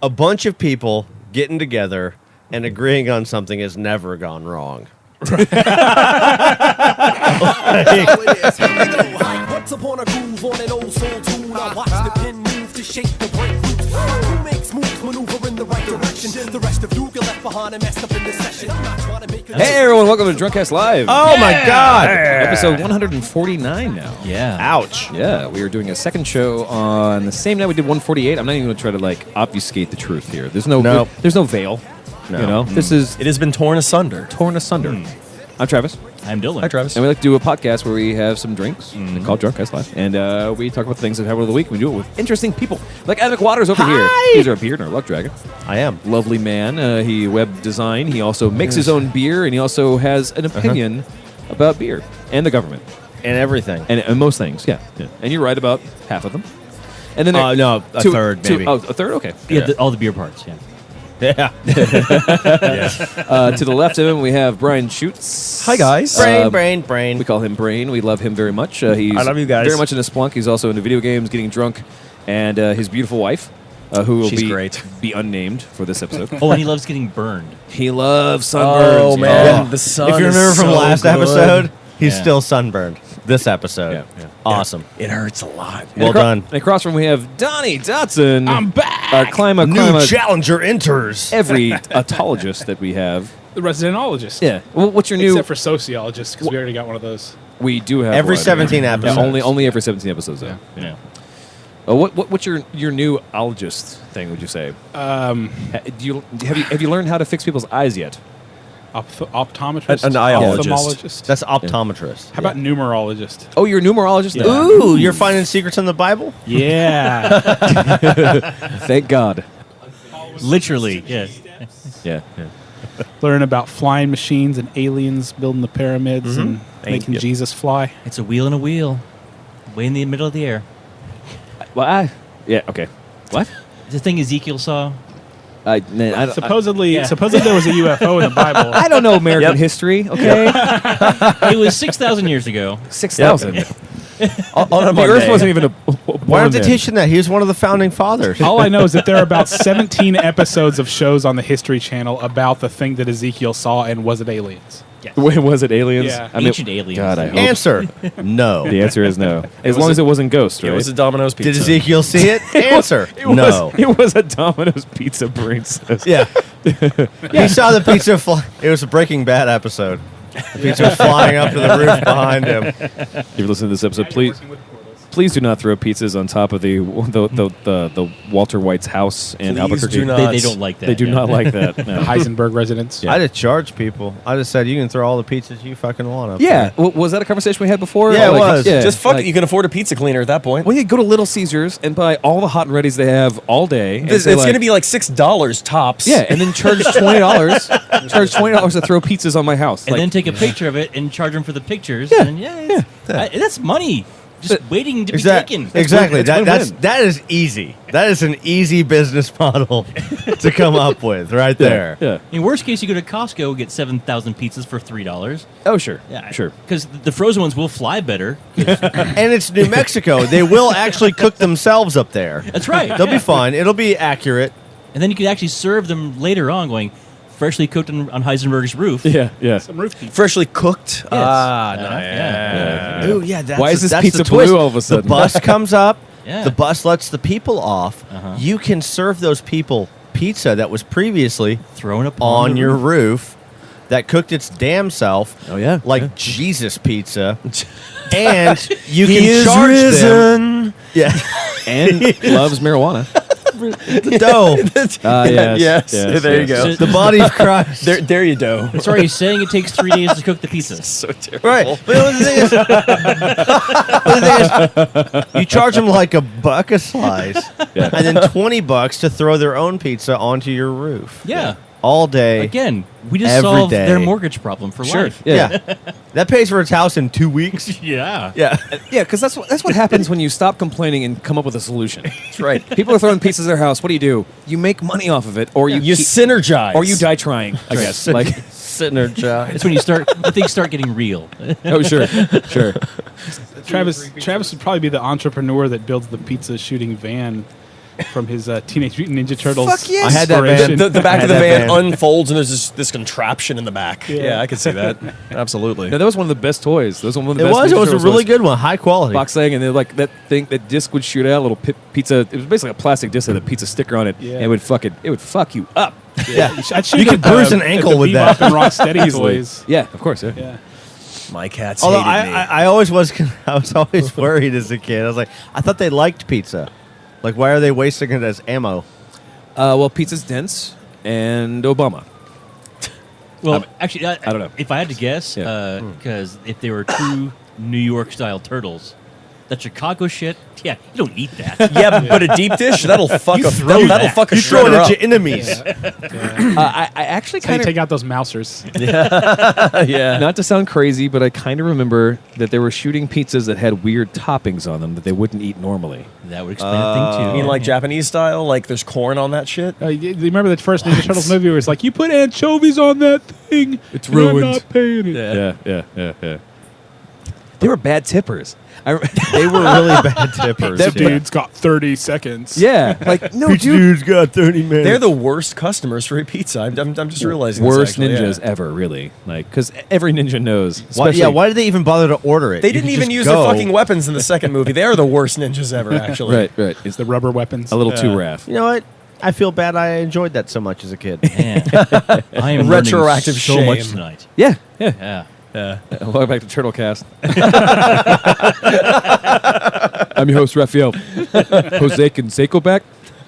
a bunch of people getting together and agreeing on something has never gone wrong. Once upon a groove on an old soul tune, I watch the pen move to shape the breakthrough. Who makes moves, maneuver in the right direction? The rest of you get left behind and messed up in this session. I'm not trying to make a Hey everyone, welcome to Drunkcast Live. Oh my God! Episode 149 now. Yeah. Ouch! Yeah, we are doing a second show on the same night we did 148. I'm not even going to try to obfuscate the truth here. There's no veil. No. You know, this is It has been torn asunder. torn asunder. I'm Travis, I'm Dylan. Hi, Travis. and we like to do a podcast where we have some drinks called Drunkcast Live, and we talk about things that happen over the week. We do it with interesting people, like Adam Waters over here. He's our beard and our luck dragon. I am. Lovely man. He web design. He also makes his own beer, and he also has an opinion about beer and the government And everything. and most things. Yeah. And you're right about half of them. And then No, a third, maybe. a third. Okay. Yeah, all the beer parts. Yeah. Yeah. To the left of him, we have Brian Schutz. Hi, guys. Brain. We call him Brain. We love him very much. He's I love you guys. very much into Splunk. He's also into video games, getting drunk, and his beautiful wife, who will She's be great. be unnamed for this episode. Oh, and he loves getting burned. He loves sunburns. Oh, man. Yeah. The sun If you remember is from so last good. episode, he's Yeah. still sunburned. This episode. Yeah. Awesome. It hurts a lot. Well And done. And across from him, we have Donnie Dotson. I'm back. Our climb a challenger enters. every autologist that we have. The residentologist. Yeah. Well, what's your new? Except for sociologist, because we already got one of those. We do have Every one. 17 Yeah, episodes. only every 17 episodes. Though. Yeah. What's your new ologist thing? Would you say? Have you learned how to fix people's eyes yet? Optometrist. An eyeologist. Ophthalmologist. That's optometrist. How about numerologist? Oh, you're a numerologist. Yeah. now? Ooh, you're finding secrets in the Bible? Yeah. Thank God. Literally. Yeah. Yeah. Learn about flying machines and aliens building the pyramids and Thank making you. Jesus fly. It's a wheel in a wheel, way in the middle of the air. Well, yeah. Okay. What? The thing Ezekiel saw. I don't- Supposedly yeah. there was a UFO in the Bible. I don't know American Yep. history. Okay. It was 6,000 years ago. 6,000. On a The Monday. Earth wasn't even a. Why aren't they teaching that? He was one of the founding fathers. All I know is that there are about 17 episodes of shows on the History Channel about the thing that Ezekiel saw, and was it aliens? When was it aliens? Yeah. Ancient aliens. God, I hope. Answer. No. The answer is no. As long as it wasn't Ghost, right? It was a Domino's pizza. Did Ezekiel see it? Answer. No. It was a Domino's pizza, Brain says. Yeah. He saw the pizza fly. It was a Breaking Bad episode. The pizza was flying up to the roof behind him. If you listen to this episode, please do not throw pizzas on top of the Walter White's house in Please Albuquerque. do not. They don't like that. They do yeah. not like that. The No. Heisenberg residence. I just charged people. I just said, you can throw all the pizzas you fucking want up Yeah, there. was that a conversation we had before? Yeah, it was. Just fuck it. You can afford a pizza cleaner at that point. Well, you go to Little Caesars and buy all the hot and readies they have all day. And It's say, going to be like $6 tops. yeah, and then charge $20. Charge $20 to throw pizzas on my house. And then take a picture of it and charge them for the pictures. Yeah, And that's money. Just waiting to be taken. Exactly. It's win-win. That is easy. That is an easy business model to come up with right there. Yeah. In worst case, you go to Costco, get 7,000 pizzas for $3. Oh, sure. Yeah, Sure. Because the frozen ones will fly better. And it's New Mexico. They will actually cook themselves up there. That's right. They'll yeah. be fine. It'll be accurate. And then you could actually serve them later on, going freshly cooked on Heisenberg's roof. Yeah, yeah. Some roof pizza. Freshly cooked. Ah, Uh-huh. nice. Yeah. Ooh, yeah. That's Why is this that's pizza the twist. blue all of a sudden? The bus comes up. Yeah. The bus lets the people off. Uh-huh. You can serve those people pizza that was previously Thrown up on the your roof. roof that cooked its damn self. Oh, yeah. Like Jesus pizza. And you He can is charge them. risen. Yeah. And loves marijuana. The dough. Yes. Yes. There you go. The body of Christ. There you go. So are you saying it takes 3 days to cook the pizza? So terrible. Right. But the thing is, you charge them like $1 a slice, Yeah. and then $20 to throw their own pizza onto your roof. Yeah. All day. Again, we just Every solved day. their mortgage problem for life. Yeah. That pays for its house in 2 weeks. Yeah. Yeah. Yeah, because that's what happens when you stop complaining and come up with a solution. That's right. People are throwing pizzas at their house. What do? You make money off of it, or you synergize. or you die trying. I guess. Like, Synergize. It's when things start getting real. oh sure. Travis would probably be the entrepreneur that builds the pizza shooting van from his Teenage Mutant Ninja Turtles. Fuck yes. I had that inspiration. band. The back I of had the that van band. unfolds and there's this contraption in the back. Yeah, I can see that. Absolutely. No, that was one of the best toys. That was one of the It best. was. It Ninja was a Turtles really toys. good one. High quality. Box thing, and then like that thing, that disc would shoot out a little pizza. It was basically a plastic disc with a pizza sticker on it, Yeah. and it would fuck you up. Yeah. I'd shoot You could at bruise the- an at ankle the with Bebop that. and Rocksteady toys. Yeah, of course. Yeah. Yeah. My cats Although hated me. I always was, I was always worried as a kid. I was like, I thought they liked pizza. Like, why are they wasting it as ammo? Well, pizza's dense, and Obama. Well, actually, I don't know. If I had to guess, Yeah. because if they were true New York style turtles, that Chicago shit, yeah, you don't eat that. yeah, but a deep dish that'll fuck a throw that'll that. fuck a You throw it shredder at up. your enemies. I actually That's how you kind of, take out those mousers. Yeah. not to sound crazy, but I kind of remember that they were shooting pizzas that had weird toppings on them that they wouldn't eat normally. That would explain a thing too. You mean like Japanese style? Like there's corn on that shit? You remember the first Ninja Turtles movie where it's like, you put anchovies on that thing. It's and I'm ruined. not paying it. Yeah. They were bad tippers. They were really bad tippers. That dude's got 30 seconds. Yeah, like no, Pizza dude. dude's got 30 minutes. They're the worst customers for a pizza. I'm just realizing Worst this, actually, ninjas yeah. ever, really. Like, because every ninja knows. why, especially- why did they even bother to order it? They You didn't could even just use go. their fucking weapons in the second movie. They are the worst ninjas ever, actually. Right. It's the rubber weapons. A little too raff. You know what? I feel bad I enjoyed that so much as a kid. Man, I am Retroactive learning so much shame. tonight. Yeah. Yeah. Welcome back to Turtlecast. I'm your host, Raphael. Jose Canseco back.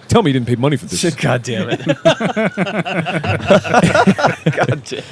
Tell me you didn't pay money for this. God damn it. God damn it.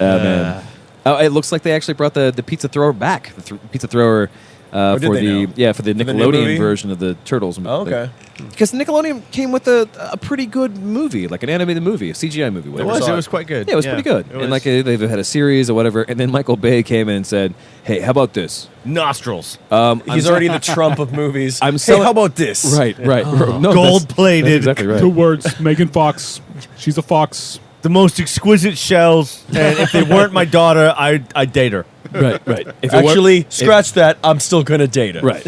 Man. Oh, it looks like they actually brought the pizza thrower back. The pizza thrower did for they the now? for the For the new Nickelodeon movie? version of the Turtles. Oh, okay. Because Nickelodeon came with a pretty good movie, like an animated movie, a CGI movie. It Whatever. was. saw It it. was quite good. Yeah, it was pretty good. It And was like they've had a series or whatever. And then Michael Bay came in and said, "Hey, how about this? nostrils. He's already the Trump of movies. I'm hey, selling- how about this? Right. No, that's- Gold-plated. that's exactly right. 2 words. Megan Fox. She's a fox. The most exquisite shells. And if they weren't my daughter, I'd date her. Right. If it Actually, weren't- scratch that. I'm still going to date her. Right.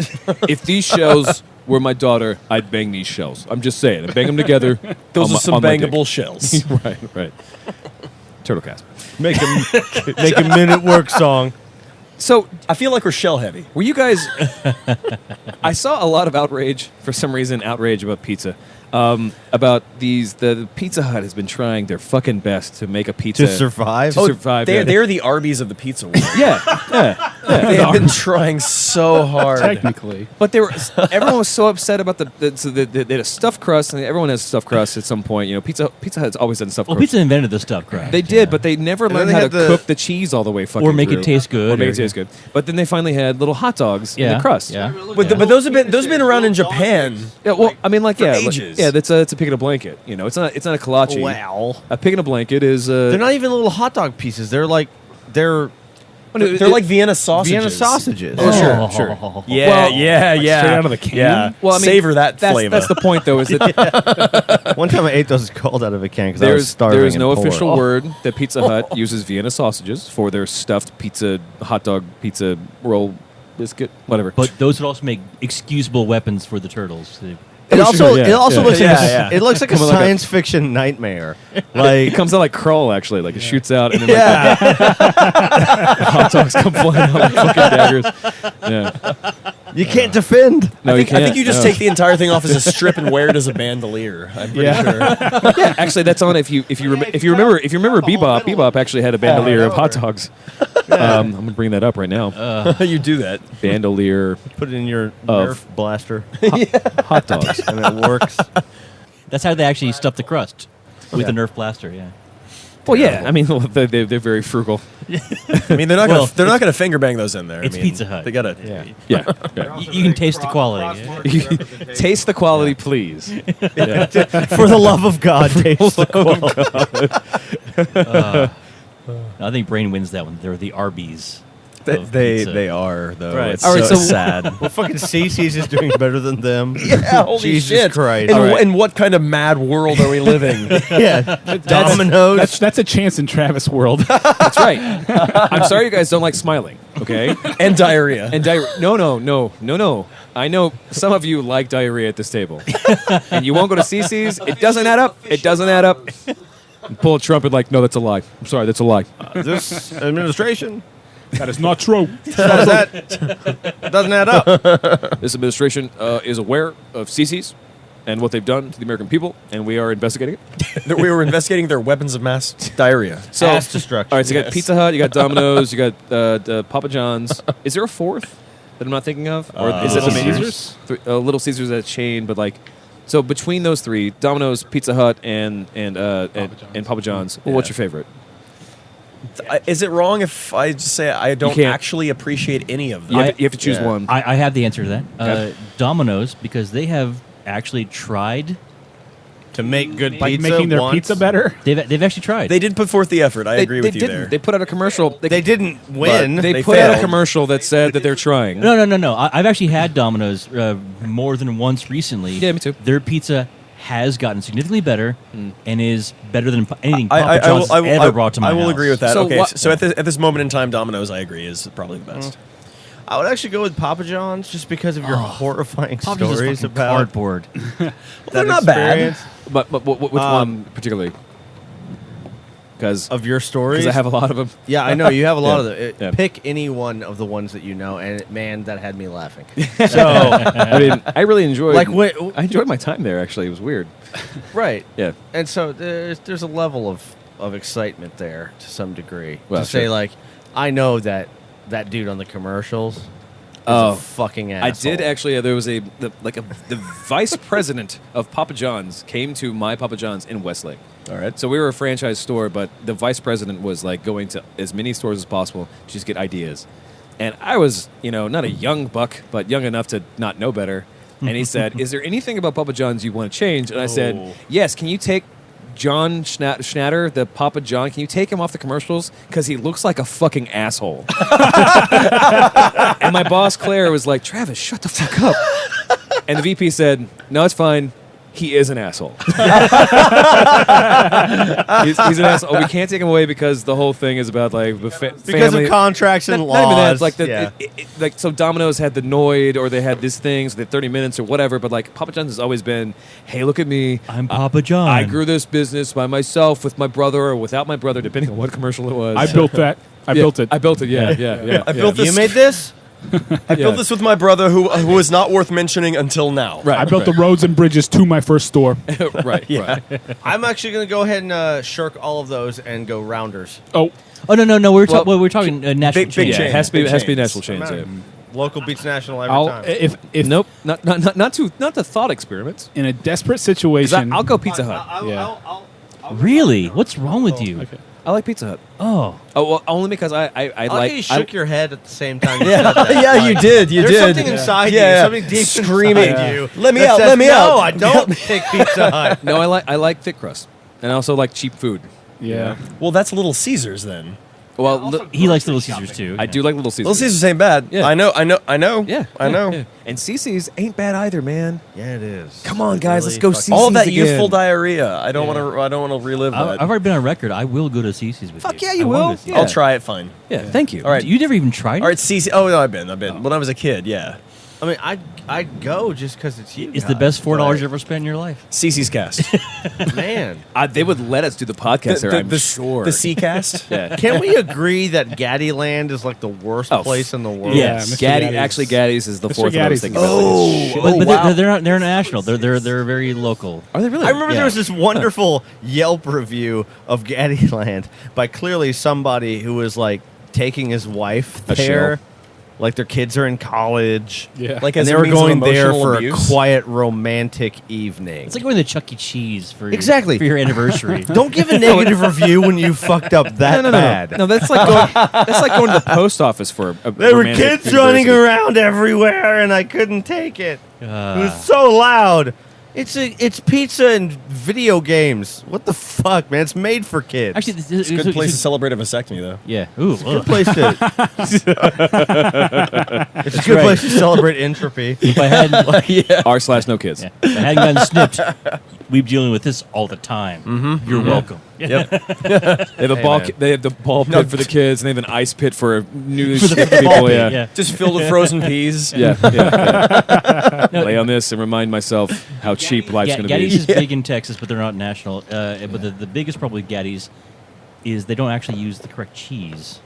If these shells were my daughter, I'd bang these shells. I'm just saying. I'd bang them together. Those on are some on my dick. bangable shells. right. Turtlecast. Make a minute work song. So, I feel like we're shell heavy. were you guys... I saw a lot of outrage, for some reason, about pizza. About the Pizza Hut has been trying their fucking best to make a pizza... To survive? To survive, yeah. They're the Arby's of the pizza world. Yeah. They have been trying so hard. Technically. But everyone was so upset about they had a stuffed crust, and everyone has stuffed crust at some point. You know, Pizza Hut's always done stuffed Well, crust. pizza invented the stuffed crust. They did, but they never then learned they how to had the- cook the cheese all the way fucking Or make it through. taste good, Or make or- it taste good. But then they finally had little hot dogs in the crust. Yeah. But those have been around in Japan. Yeah, well, I mean, like, For yeah, like- ages. yeah, it's a pig in a blanket. You know, it's not a kolache. Wow. A pig in a blanket is They're not even little hot dog pieces. They're like They're like Vienna sausages. Vienna sausages. Oh, sure. Yeah, Well, yeah. straight out of the can? Yeah. Well, I mean, savor that that's, flavor. That's the point, though, is that One time I ate those cold out of a can because I was starving. there is and no poor. official word that Pizza Hut uses Vienna sausages for their stuffed pizza, hot dog, pizza roll, biscuit, whatever. But those would also make excusable weapons for the turtles. It also yeah, it also yeah. looks like Yeah, it looks like a Come on, like a- science fiction nightmare. it Like comes out like Krull, actually. Like, it shoots out, and then yeah, hot dogs come flying out like fucking daggers. Yeah. you can't defend. No, I think you just no. take the entire thing off as a strip and wear it as a bandolier. I'm pretty sure. Yeah, actually, that's on. If you remember Bebop. Bebop actually had a bandolier of hot dogs. I'm gonna bring that up right now. You do that. Bandolier Put it in your Of- Nerf blaster, hot dogs. and it works. That's how they actually stuff the crust with the Nerf blaster. Yeah. Well, yeah. I mean, they're very frugal. I mean, they're not Well, gonna finger bang those in there. it's I mean, Pizza Hut. They gotta. Yeah. You can taste the quality. Yeah. Taste the quality, please. For the love of God, taste the quality. I think Brain wins that one. They're the Arby's. They of pizza. are though. Right. It's All right, so so- sad. Well, fucking Cece's is doing better than them. Yeah, holy Jesus shit! Christ! In, All right. in what kind of mad world are we living? Yeah, Domino's. That's a chance in Travis world. That's right. I'm sorry you guys don't like smiling. Okay. and diarrhea. And no. I know some of you like diarrhea at this table, and you won't go to CC's. It doesn't add up. It doesn't add up. And pull a trumpet like, no, that's a lie. I'm sorry, that's a lie. This administration That is not true. says that doesn't add up. This administration is aware of CC's and what they've done to the American people, and we are investigating it. We were investigating their weapons of mass diarrhea. So, Mass destruction. all right, so you got Pizza Hut, you got Domino's, you got Papa John's. Is there a fourth that I'm not thinking of? Or is it Little the main- Caesars? Little Caesars is a chain, but like, so between those three, Domino's, Pizza Hut, and Papa John's, well, what's your favorite? Is it wrong if I just say I don't can't- actually appreciate any of them? You have to choose Yeah. one. I have the answer to that. Okay. Domino's, because they have actually tried. To make good Like pizza making their once. pizza better. They've actually tried. They did put forth the effort. I agree with you didn't. there. They put out a commercial. They didn't win. They They put out a failed. commercial that said that they're trying. No. I've actually had Domino's more than once recently. Yeah, me too. Their pizza has gotten significantly better and is better than anything I Papa John's has ever brought to my I will house. agree with that. So okay, what- so at this moment in time, Domino's, I agree, is probably the best. I would actually go with Papa John's just because of your horrifying Papa John's is stories fucking about cardboard. that they're not bad. experience. But which one particularly? Because Of your stories. I have a lot of them. Yeah, I know you have a lot Yeah. of them. Yeah. Pick any one of the ones that you know, and man, that had me laughing. So I mean, I really enjoyed. Like, I enjoyed my time there. Actually, it was weird. right? Yeah. And so there's a level of excitement there to some degree. Well, to say sure. like, I know that dude on the commercials is Oh. a fucking I asshole. did actually. There was the vice president of Papa John's came to my Papa John's in Westlake. All right. So we were a franchise store, but the vice president was like going to as many stores as possible to just get ideas. And I was, not a young buck, but young enough to not know better. And he said, "Is there anything about Papa John's you want to change?" And I said, "Yes. Can you take John Schnatter, the Papa John? Can you take him off the commercials because he looks like a fucking asshole?" And my boss Claire was like, "Travis, shut the fuck up." And the VP said, "No, it's fine. He is an asshole. he's an asshole. We can't take him away because the whole thing is about like the because family of contracts and Not laws. even that. It's like yeah. like so Domino's had the Noid or they had these things, the 30 minutes or whatever. But like Papa John's has always been, hey, look at me. I'm Papa John. I grew this business by myself with my brother or without my brother, depending on what commercial it was. I built that. I built it. I built it. Yeah. I built you this. made this? I built this with my brother, who is not worth mentioning until now. Right. I built the roads and bridges to my first store. right. I'm actually going to go ahead and shirk all of those and go Rounders. Oh, no. We're talking national big chain. Yeah, chain. it has to be. Big It has to be chains. national chains. Yeah. Local beats national every I'll time. if Nope, not to thought experiments. in a desperate 'Cause situation. I'll go Pizza Hut. Yeah. Really? What's wrong with you? Okay. I like Pizza Hut. Oh, Oh well, only because I I like like. how you shook your head at the same time. You Yeah, said that. yeah, you Like, did. You there's did. something inside Yeah. you, something deep Screaming. inside you. Let me that out, says, let me no, out." I don't pick Pizza Hut. No, I like thick crust, and I also like cheap food. Yeah. Well, that's Little Caesars then. Well, he likes Little Caesars too. I do like Little Caesars. Little Caesars ain't bad. Yeah. I know. Yeah, I know. yeah. And CC's ain't bad either, man. Yeah, it is. Come on, guys, let's Really go fucking- see All of that again. youthful diarrhea. I don't want to. I don't want to relive I've that. already been on record. I will go to CC's with Fuck you. yeah, you I wanna will. go to CC's. Yeah. I'll try it. Fine. Yeah, thank you. All right. You never even tried it? All right, CC. Oh no, I've been. When I was a kid, yeah. I mean, I go just because it's you. It's the best $4 you ever spent in your life. CC's cast. Man, They would let us do the podcast there. I'm sure. The C cast. Yeah. can we agree that Gaddyland is like the worst Oh, place in the world? Yeah, Yes, Mr. Gaddy. Gaddy's- Actually, Gaddy's is the Mr. fourth one I was Gaddy's thinking is- about. But wow. they're international. They're very local. Are they really? I remember Yeah. there was this wonderful Yelp review of Gaddyland by clearly somebody who was like taking his wife A there. shell. Like their kids are in college. Yeah. Like And as they a were means of going there emotional for abuse? a quiet romantic evening. It's like going to Chuck E. Cheese for Exactly. for your anniversary. Don't give a negative review when you fucked up that No, bad. No, that's like going to the post office for a There were romantic kids running university. around everywhere, and I couldn't take it. It was so loud. It's pizza and video games. What the fuck, man? It's made for kids. Actually, It's a good place to celebrate a vasectomy, though. Yeah. Ooh. good place to. It's a good place to celebrate entropy. If I hadn't, R/no kids. if I hadn't gotten snipped, we're dealing with this all the time. Mm-hmm. You're welcome. Yep. They have a Hey, ball. man. They have the ball pit for the kids, and they have an ice pit for new For the shit ball people. pit, Yeah. yeah. Just filled with frozen peas. Yeah. Lay on this and remind myself how cheap life's going to Gaddy's be. is big in Texas, but they're not national. But the biggest problem with Gaddy's is they don't actually use the correct cheese.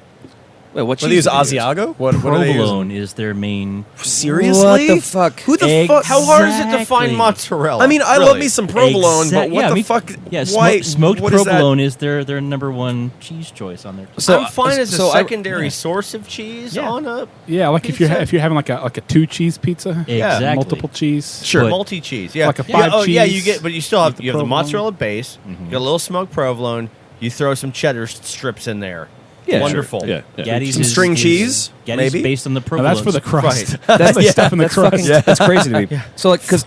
Wait, what What cheese do they use? do they use? Asiago? What are they using? Provolone is their main. Seriously? What the fuck? Who the fuck? How hard is it to find Exactly. mozzarella? I mean, I Really? love me some provolone, but what the me- fuck? Yeah, why? smoked what is that? provolone is their number one cheese choice on there. I'm fine as a so secondary source of cheese Yeah. on a Yeah, like if Pizza? you're having like a 2-cheese pizza, Exactly. multiple cheese. Sure. multi-cheese. Yeah, Like a yeah, 5 oh yeah, you cheese get, but you still have with the you have the provolone. mozzarella base. You got a little smoked provolone. You throw some cheddar strips in there. Yeah, Wonderful. Sure. Yeah. Gaddy's Some is, string is- cheese, Gaddy's maybe? based on the Now provolone. that's for the crust. Right. That's the stuff in the crust. That's crazy to me. So, like, because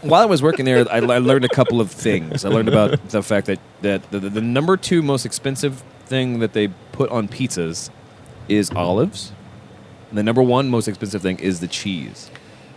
while I was working there, I learned a couple of things. I learned about the fact that the number 2 most expensive thing that they put on pizzas is olives. And the number 1 most expensive thing is the cheese.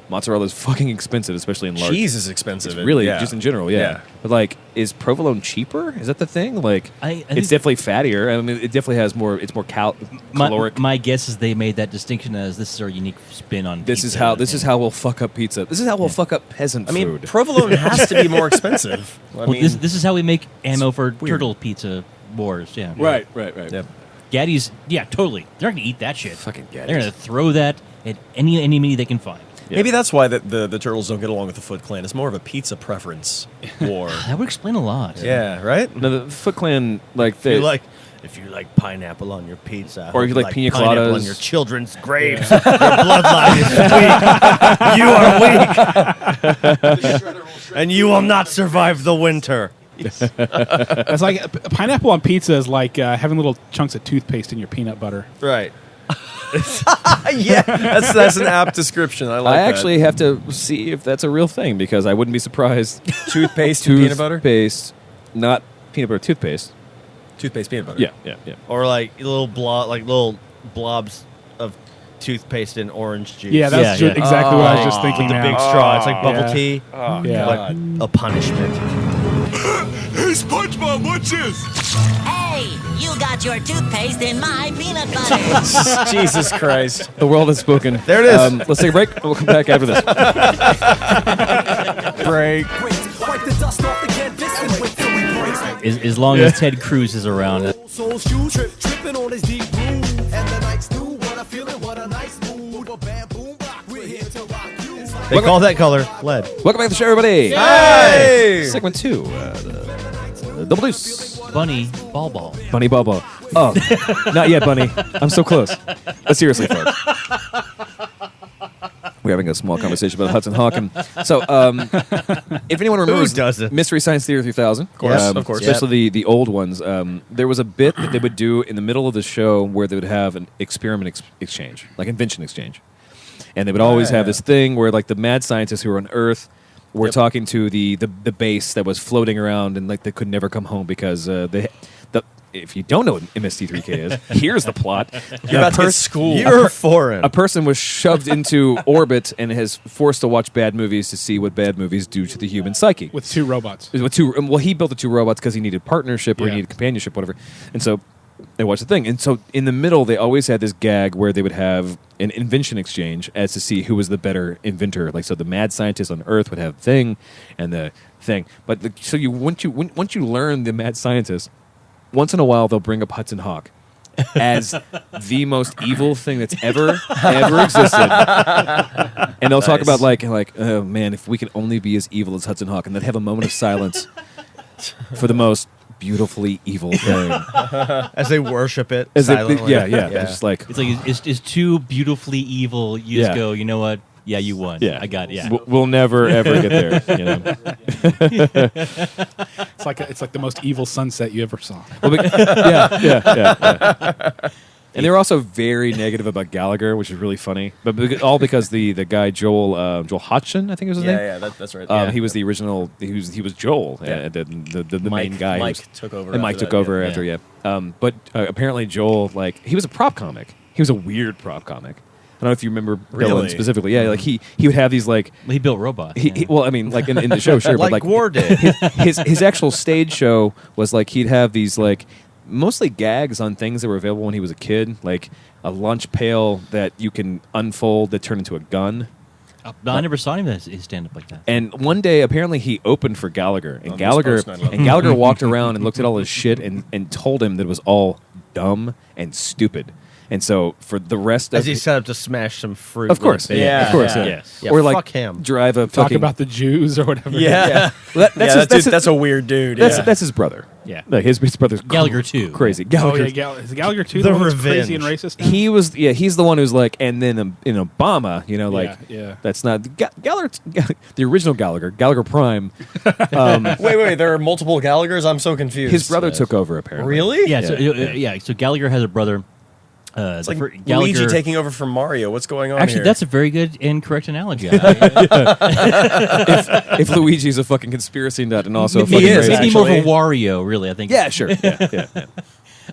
Mozzarella is fucking expensive, especially in large. Cheese is expensive. It's really, yeah. just in general, yeah. But, like, is provolone cheaper? Is that the thing? Like, I think- it's definitely fattier. I mean, it definitely has more, it's more caloric. My guess is they made that distinction as this is our unique spin on This pizza. is how we'll fuck up pizza. This is how we'll fuck up peasant I mean, food. provolone has to be more expensive. I Well, mean, this is how we make ammo for turtle pizza wars. Yeah. right. Yep. Gaddy's, yeah, totally. They're not gonna eat that shit. Fucking They're Gaddy's. gonna throw that at any meat they can find. Yeah. Maybe that's why the turtles don't get along with the Foot Clan. It's more of a pizza preference war. That would explain a lot. Yeah, right? No, the Foot Clan, like, If they you like pineapple on your pizza, Or if you like pina pineapple coladas. on your children's graves, your bloodline is weak. You are weak, and you will not survive the winter. It's like pineapple on pizza is like having little chunks of toothpaste in your peanut butter. Right. Yeah, that's an apt description. I like I that. actually have to see if that's a real thing because I wouldn't be surprised. Toothpaste and peanut butter? Toothpaste, not peanut butter, toothpaste. Toothpaste, peanut butter. Yeah. Or like little blobs of toothpaste and orange juice. Yeah, that's Yeah, yeah. exactly what I was just With thinking the now. big straw. It's like bubble Yeah. tea. Yeah. Like a punishment. Hey, SpongeBob, what's this? Hey, you got your toothpaste in my peanut butter. Jesus Christ. The world has spoken. There it is. Let's take a break. We'll come back after this. Break. Wipe the dust off the canvas and wait till we break. As long as Ted Cruz is around. Old soul shoes, tripping on his deep groove. And the night's new, what a feeling, what a nice mood. A bam, boom, rock, we're here to rock you. They call that color lead. Welcome back to the show, everybody. Hey! Segment 2. The Double Deuce. Bunny Ball. Bunny Bubba. Oh, not yet, Bunny. I'm so close. But seriously, folks. We're having a small conversation about Hudson Hawk. And so, if anyone remembers doesn't? Mystery Science Theater 3000, of course, of course. especially the old ones, there was a bit that they would do in the middle of the show where they would have an experiment exchange, like invention exchange. And they would always have this thing where, like, the mad scientists who were on Earth were talking to the base that was floating around and, like, they could never come home because if you don't know what MST3K is, here's the plot. You're about to get schooled. You're foreign. A person was shoved into orbit and is forced to watch bad movies to see what bad movies do to the human psyche. With 2 robots. Well, he built the 2 robots because he needed partnership or he Yeah. needed companionship, whatever. And so they watched the thing. And so in the middle, they always had this gag where they would have an invention exchange as to see who was the better inventor. Like, so the mad scientist on Earth would have the thing and the thing. But so once you learn the mad scientist, once in a while they'll bring up Hudson Hawk as the most evil thing that's ever existed. And they'll talk about like, oh man, if we could only be as evil as Hudson Hawk, and they'd have a moment of silence for the most beautifully evil thing. As they worship it As they- silently. yeah. It's just like, It's like it's too beautifully evil. You Yeah. just go, you know what? Yeah, you won. yeah, I got it. Yeah. We'll never ever get there. You know? It's like the most evil sunset you ever saw. Well, yeah. And they were also very negative about Gallagher, which is really funny. But all because the guy Joel Hodgson, I think was his name. Yeah, that's right. He was the original. He was Joel, Yeah. the Mike- main guy. Mike who was- took over And Mike after took that, over yeah. after, yeah. But apparently Joel, like, he was a prop comic. He was a weird prop comic. don't know if you remember Really? Dylan specifically. Yeah, like he would have these like. He built robots. Well, I mean, like in the show, sure, but like War did. his actual stage show was like he'd have these like mostly gags on things that were available when he was a kid, like a lunch pail that you can unfold that turned into a gun. No, I never saw him his stand up like that. And one day, apparently, he opened for Gallagher, and On Gallagher this post 9/11. and Gallagher walked around and looked at all his shit and told him that it was all dumb and stupid. And so for the rest As of he set up to smash some fruit. of course, with a Yeah. of course, yeah. Yes. Yeah, or like fuck him. drive a Talk fucking. about the Jews or whatever. Yeah. Well, That's a weird dude. that's his brother. Yeah. Like his brother's Gallagher too. crazy. Oh Gallagher. yeah, is Gallagher too The the one that's crazy and revenge. racist? Now? He's the one who's like, and then in Obama, like, yeah. that's not Gallagher, the original Gallagher Prime. Wait, there are multiple Gallaghers? I'm so confused. His brother took over apparently. Really? Yeah. So Gallagher has a brother. It's like Gallagher, Luigi taking over from Mario. What's going on Actually, here? that's a very good and correct analogy. If Luigi's a fucking conspiracy nut and also a fucking is, racist. maybe more of a actually. Wario, really. I think. Yeah, sure. Yeah.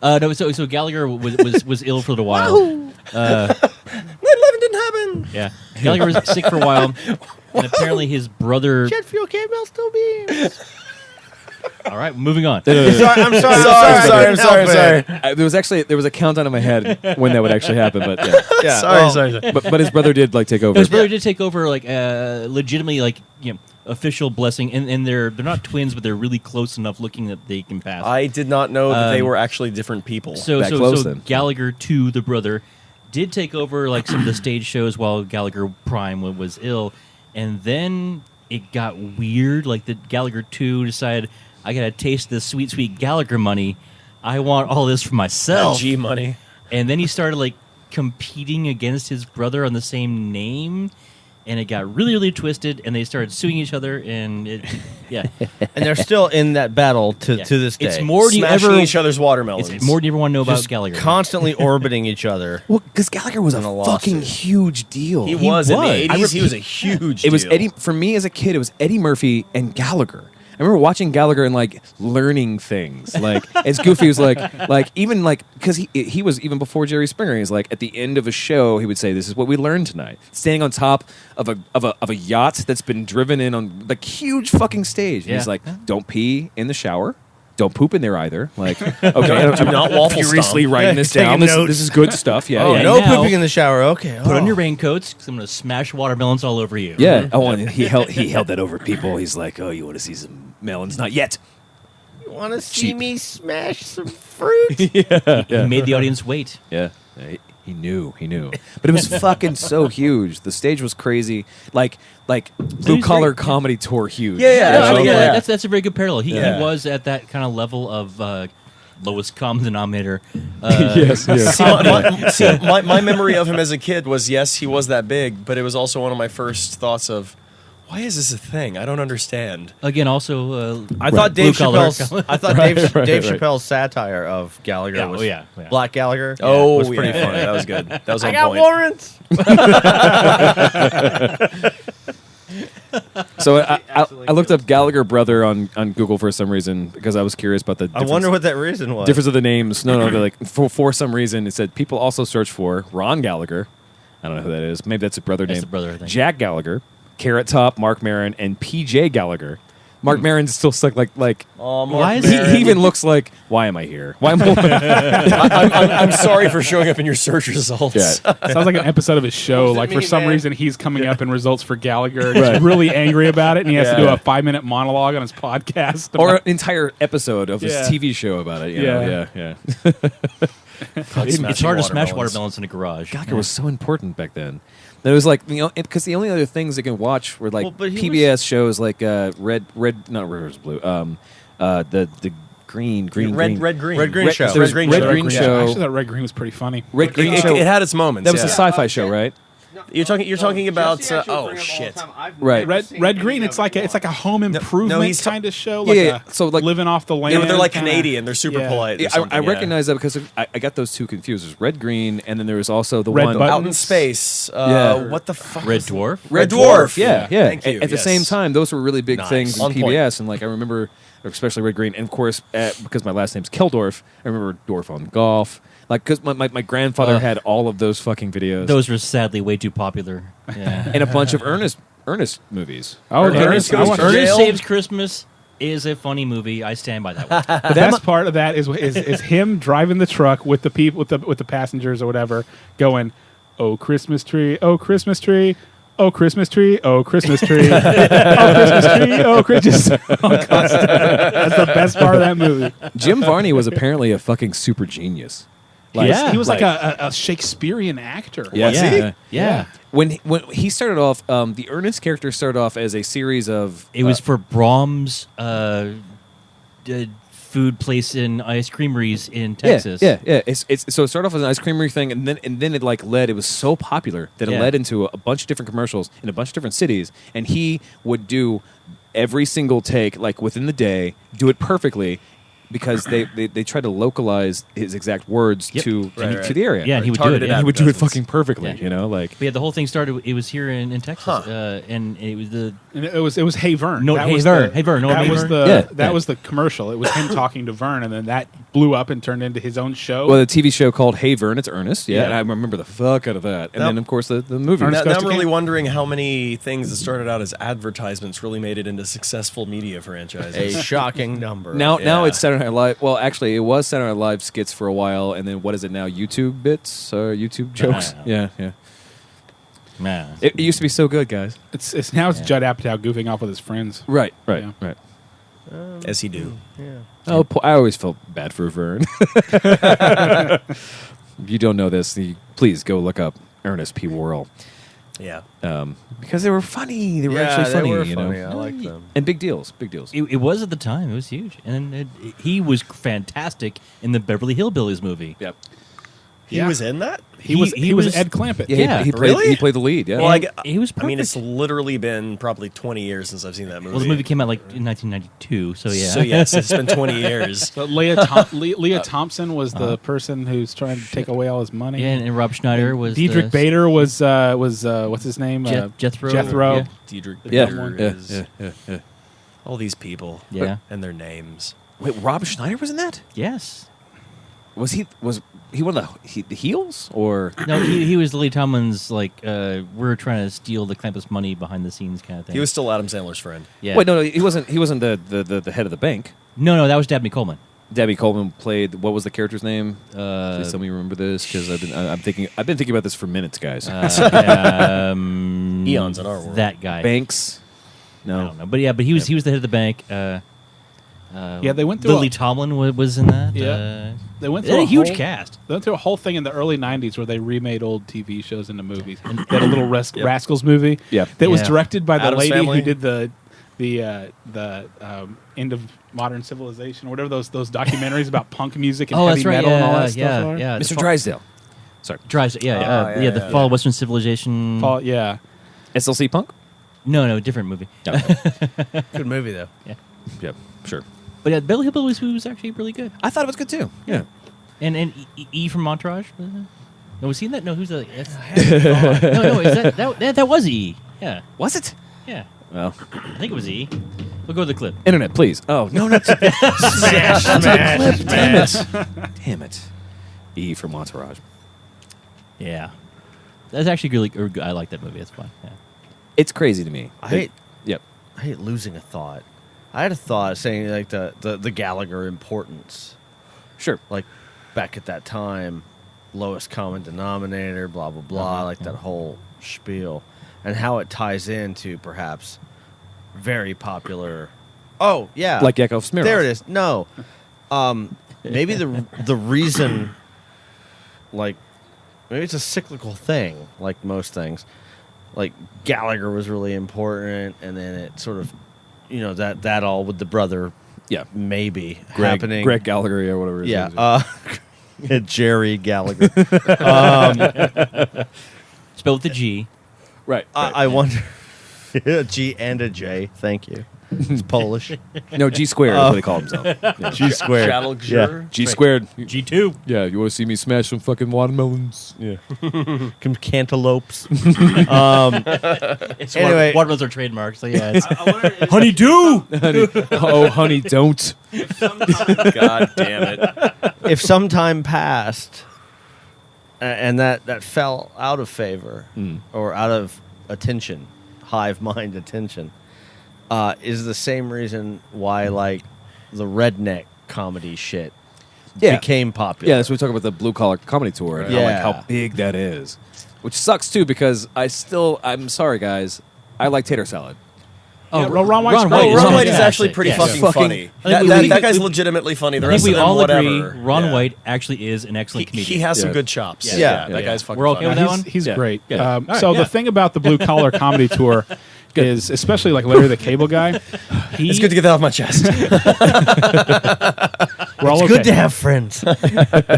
No. So Gallagher was ill for a while. 9/11 didn't happen. Yeah. Gallagher was sick for a while, and apparently his brother. Jet fuel can't melt steel beams. All right, moving on. I'm sorry. I'm sorry. There was a countdown in my head when that would actually happen, but yeah. Yeah, Sorry. But his brother did like take over. His brother did take over, like legitimately, like official blessing, and they're not twins, but they're really close enough looking that they can pass. I did not know that they were actually different people. So That close, so then. Gallagher 2, the brother, did take over like some of the stage shows while Gallagher Prime was ill, and then it got weird. Like the Gallagher 2 decided, I gotta taste this sweet, sweet Gallagher money. I want all this for myself. G money. And then he started like competing against his brother on the same name, and it got really, really twisted. And they started suing each other, and yeah, and they're still in that battle to this day. It's more than you Smashing ever. each other's watermelons. It's more than you ever want to know about just Gallagher. constantly orbiting each other. Well, because Gallagher was a In a lawsuit. fucking huge deal. He was in the was. 80s. He was a huge It was deal. Eddie for me as a kid. It was Eddie Murphy and Gallagher. I remember watching Gallagher and like learning things. Like as Goofy was like even like because he was even before Jerry Springer. He's like at the end of a show he would say, "This is what we learned tonight." Standing on top of a yacht that's been driven in on like huge fucking stage. And he's Yeah. like, "Don't pee in the shower. Don't poop in there either." Like, okay, Do not waffle furiously stomp. writing this Taking down. notes. This is good stuff. Yeah. Oh, yeah. no now- pooping in the shower. Okay. Put on your raincoats because I'm going to smash watermelons all over you. Yeah. Oh, and he held that over people. He's like, "Oh, you want to see some melons? Not yet." You want to see Cheap. me smash some fruit? He made the audience wait. Yeah. He knew. But it was fucking so huge. The stage was crazy. Like blue collar comedy tour huge. Yeah, You know? actually, yeah. That's a very good parallel. He Yeah. was at that kind of level of lowest common denominator. Yes. My memory of him as a kid was, yes, he was that big, but it was also one of my first thoughts of, why is this a thing? I don't understand. Again, also I thought Dave blue-collar. Chappelle's. I thought Dave Chappelle's satire of Gallagher Yeah, was oh, yeah. Black Gallagher. Oh, was pretty yeah. funny. That was good. That was I on got point. warrants. So I looked up Gallagher brother on Google for some reason because I was curious about the I difference, wonder what that reason was. difference of the names. No, like for some reason it said people also search for Ron Gallagher. I don't know who that is. Maybe that's a brother That's name. the brother, I think. Jack Gallagher, Carrot Top, Mark Maron, and PJ Gallagher. Mark Maron's still stuck like Why is he even looks like, why am I here? Why am I? I'm sorry for showing up in your search results. Yeah. Sounds like an episode of his show. does it Like for mean, some man? reason, he's coming up in results for Gallagher. And he's really angry about it, and he has to do Yeah. a 5-minute monologue on his podcast. Or about- an entire episode of his Yeah. TV show about it. You know? Yeah. It's hard to smash watermelons in a garage. Gallagher was so important back then. There was like because the only other things they can watch were like Well, but he PBS shows like not Red Rivers Blue, the Green Red Green. Red Green Show. There was Red Green Red Show. Green Yeah, Show. actually, that Red Green was pretty funny. Red Green It Show. had its moments. That was yeah. a sci-fi show, right? You're talking about oh shit. Right. Red Green. It's like a home improvement he's ta- kind of show. Yeah, Like yeah. So, like- living off the land. Yeah, but they're like kinda- Canadian. They're super Yeah. polite. or Yeah, something, I yeah. recognize that because I got those two confused. There's Red Green, and then there was also the Red one Button. Out in space. Yeah. What the fuck? Red was Dwarf. Red Dwarf. Yeah. Thank you. At the yes. same time, those were really big Nice. things in On point. PBS, and like I remember especially Red Green. And of course, because my last name's Keldorf, I remember Dorf on Golf. Like, because my grandfather had all of those fucking videos. Those were sadly way too popular. Yeah. And a bunch of Ernest movies. Oh, Ernest Goes to Ernest Jail. Saves Christmas is a funny movie. I stand by that one. The best part of that is him driving the truck with the people with the passengers or whatever, going, "Oh Christmas tree, oh Christmas tree, oh Christmas tree, oh Christmas tree, oh Christmas tree, oh Christmas." That's the best part of that movie. Jim Varney was apparently a fucking super genius. He was like a Shakespearean actor. Yeah. Yeah. When he started off, the Ernest character started off as a series of. It was for Brahms' food place in ice creameries in Texas. Yeah. It's so it started off as an ice creamery thing, and then it like led. It was so popular that it led into a bunch of different commercials in a bunch of different cities, and he would do every single take like within the day, do it perfectly. Because they tried to localize his exact words to the area. Yeah, and he would do it. Targeted Yeah. He would do it advertisements. fucking perfectly, Yeah. you know, like. But yeah, the whole thing started. It was here in Texas, and it was the And it was Hey Vern. No, That Hey was Vern. the- Hey Vern. No, that Hey was Vern. the Yeah. that was the commercial. It was him talking to Vern, and then that blew up and turned into his own show. Well, the TV show called Hey Vern, it's Ernest, Yeah. and I remember the fuck out of that. And Now- then, of course, the movie. Ernest Now Goes I'm to really Camp. wondering how many things that started out as advertisements really made it into successful media franchises. A shocking number. Now Yeah. it's Saturday Night Live. Well, actually, it was Saturday Night Live skits for a while, and then what is it now? YouTube bits, YouTube jokes. Yeah. man. It used to be so good, guys. it's now it's Judd Apatow goofing off with his friends. Right. Yeah. As he do. Oh, I always felt bad for Vern. If you don't know this, please go look up Ernest P. Worrell. Yeah. Because they were funny. They were actually funny. They were you funny. know? I like them. And big deals. It was at the time. It was huge, and he was fantastic in the Beverly Hillbillies movie. Yep. He Yeah. was in that? He was Ed Clampett. Yeah. he played. Really? He played the lead. Yeah. Well, He was I mean, it's perfect. literally been probably 20 years since I've seen that movie. Well, the movie came out like in 1992, so yeah. So, yes, it's been 20 years. But Leah Thompson was the person who's trying to take away all his money. Yeah, and Rob Schneider was Diedrich the, Bader was what's his name? Jethro. Jethro. Yeah. Diedrich yeah. Bader is Yeah. all these people Yeah. and their names. Wait, Rob Schneider was in that? Yes. Was he one of the heels or? No, he was Lily Tomlin's like we're trying to steal the Krampus money behind the scenes kind of thing. He was still Adam Sandler's friend. yeah. Wait, no, he wasn't. He wasn't the head of the bank. no, that was Dabney Coleman. Debbie Coleman played. What was the character's name? Uh, Please tell me you remember this because I've been thinking about this for minutes, guys. Eons in our world. That guy. Banks. I No. don't know, but he was the head of the bank. Yeah, they went through Lily Tomlin was in that. Yeah. They went They had through a huge whole- cast. They went through a whole thing in the early '90s where they remade old TV shows into movies. And they had a little Rascals movie. Yeah. That was Yeah. directed by the Addams lady Family. who did the end of modern civilization or whatever those documentaries about punk music and Oh, heavy that's right. metal and all Yeah, that stuff. are. yeah. Mr. Drysdale. Sorry. Drives. Yeah, yeah, the yeah. Fall of Western Civilization. Paul, yeah. SLC Punk. No, different movie. Good movie though. Yep. Sure. But yeah, Beverly Hillbillies was actually really good. I thought it was good too. Yeah. And E from Entourage. No, was he in that? No, who's the? No, is that was E? Yeah, Was it? yeah. Well, I think it was E. We'll go to the clip. internet, please. Oh no, not to Smash. Damn it. Damn it. E from Entourage. Yeah, that's actually really. I like that movie. It's fun. Yeah. It's crazy to me. I hate Yep. I hate losing a thought. I had a thought saying like the Gallagher importance, Sure. like back at that time, lowest common denominator, blah blah blah, like that whole spiel, and how it ties into perhaps very popular. Oh yeah, Like Yakov Smirnoff. There it is. No, maybe the reason, like, maybe it's a cyclical thing, like most things. Like Gallagher was really important, and then it sort of, that all with the brother, Yeah. maybe happening. Greg Gallagher or whatever. His name is. Jerry Gallagher. Spelled with a G. Right. I wonder. A G and a J. Thank you. It's Polish. No, G squared is what he called himself. Yeah. G squared. Chadwick G squared. G2. Yeah, you want to see me smash some fucking watermelons? Yeah. Cantaloupes. It's Anyway. watermelons are trademarked, so yeah. It's honeydew! Oh, honey, don't. God damn it. If some time passed and that fell out of favor or out of attention, hive mind attention, is the same reason why like the redneck comedy shit became popular. Yeah, that's what we talk about the blue collar comedy tour and Yeah. how big that is. Which sucks too because I'm sorry guys, I like tater salad. Oh, Ron White's Ron great. White Oh, is Ron White is fantastic. actually pretty Yes. fucking Fucking- funny. I think That, we- that guy's we- legitimately funny. The I rest think we of them, all whatever. agree Ron Yeah. White actually is an excellent comedian. He has some Yeah. good chops. Yeah. That guy's fucking We're okay funny. with Yeah, that one? he's Yeah. great. Yeah. All right, So yeah. the thing about the blue collar comedy tour is, especially like Larry the Cable Guy, It's good to get that off my chest. we're all It's good okay. to have friends.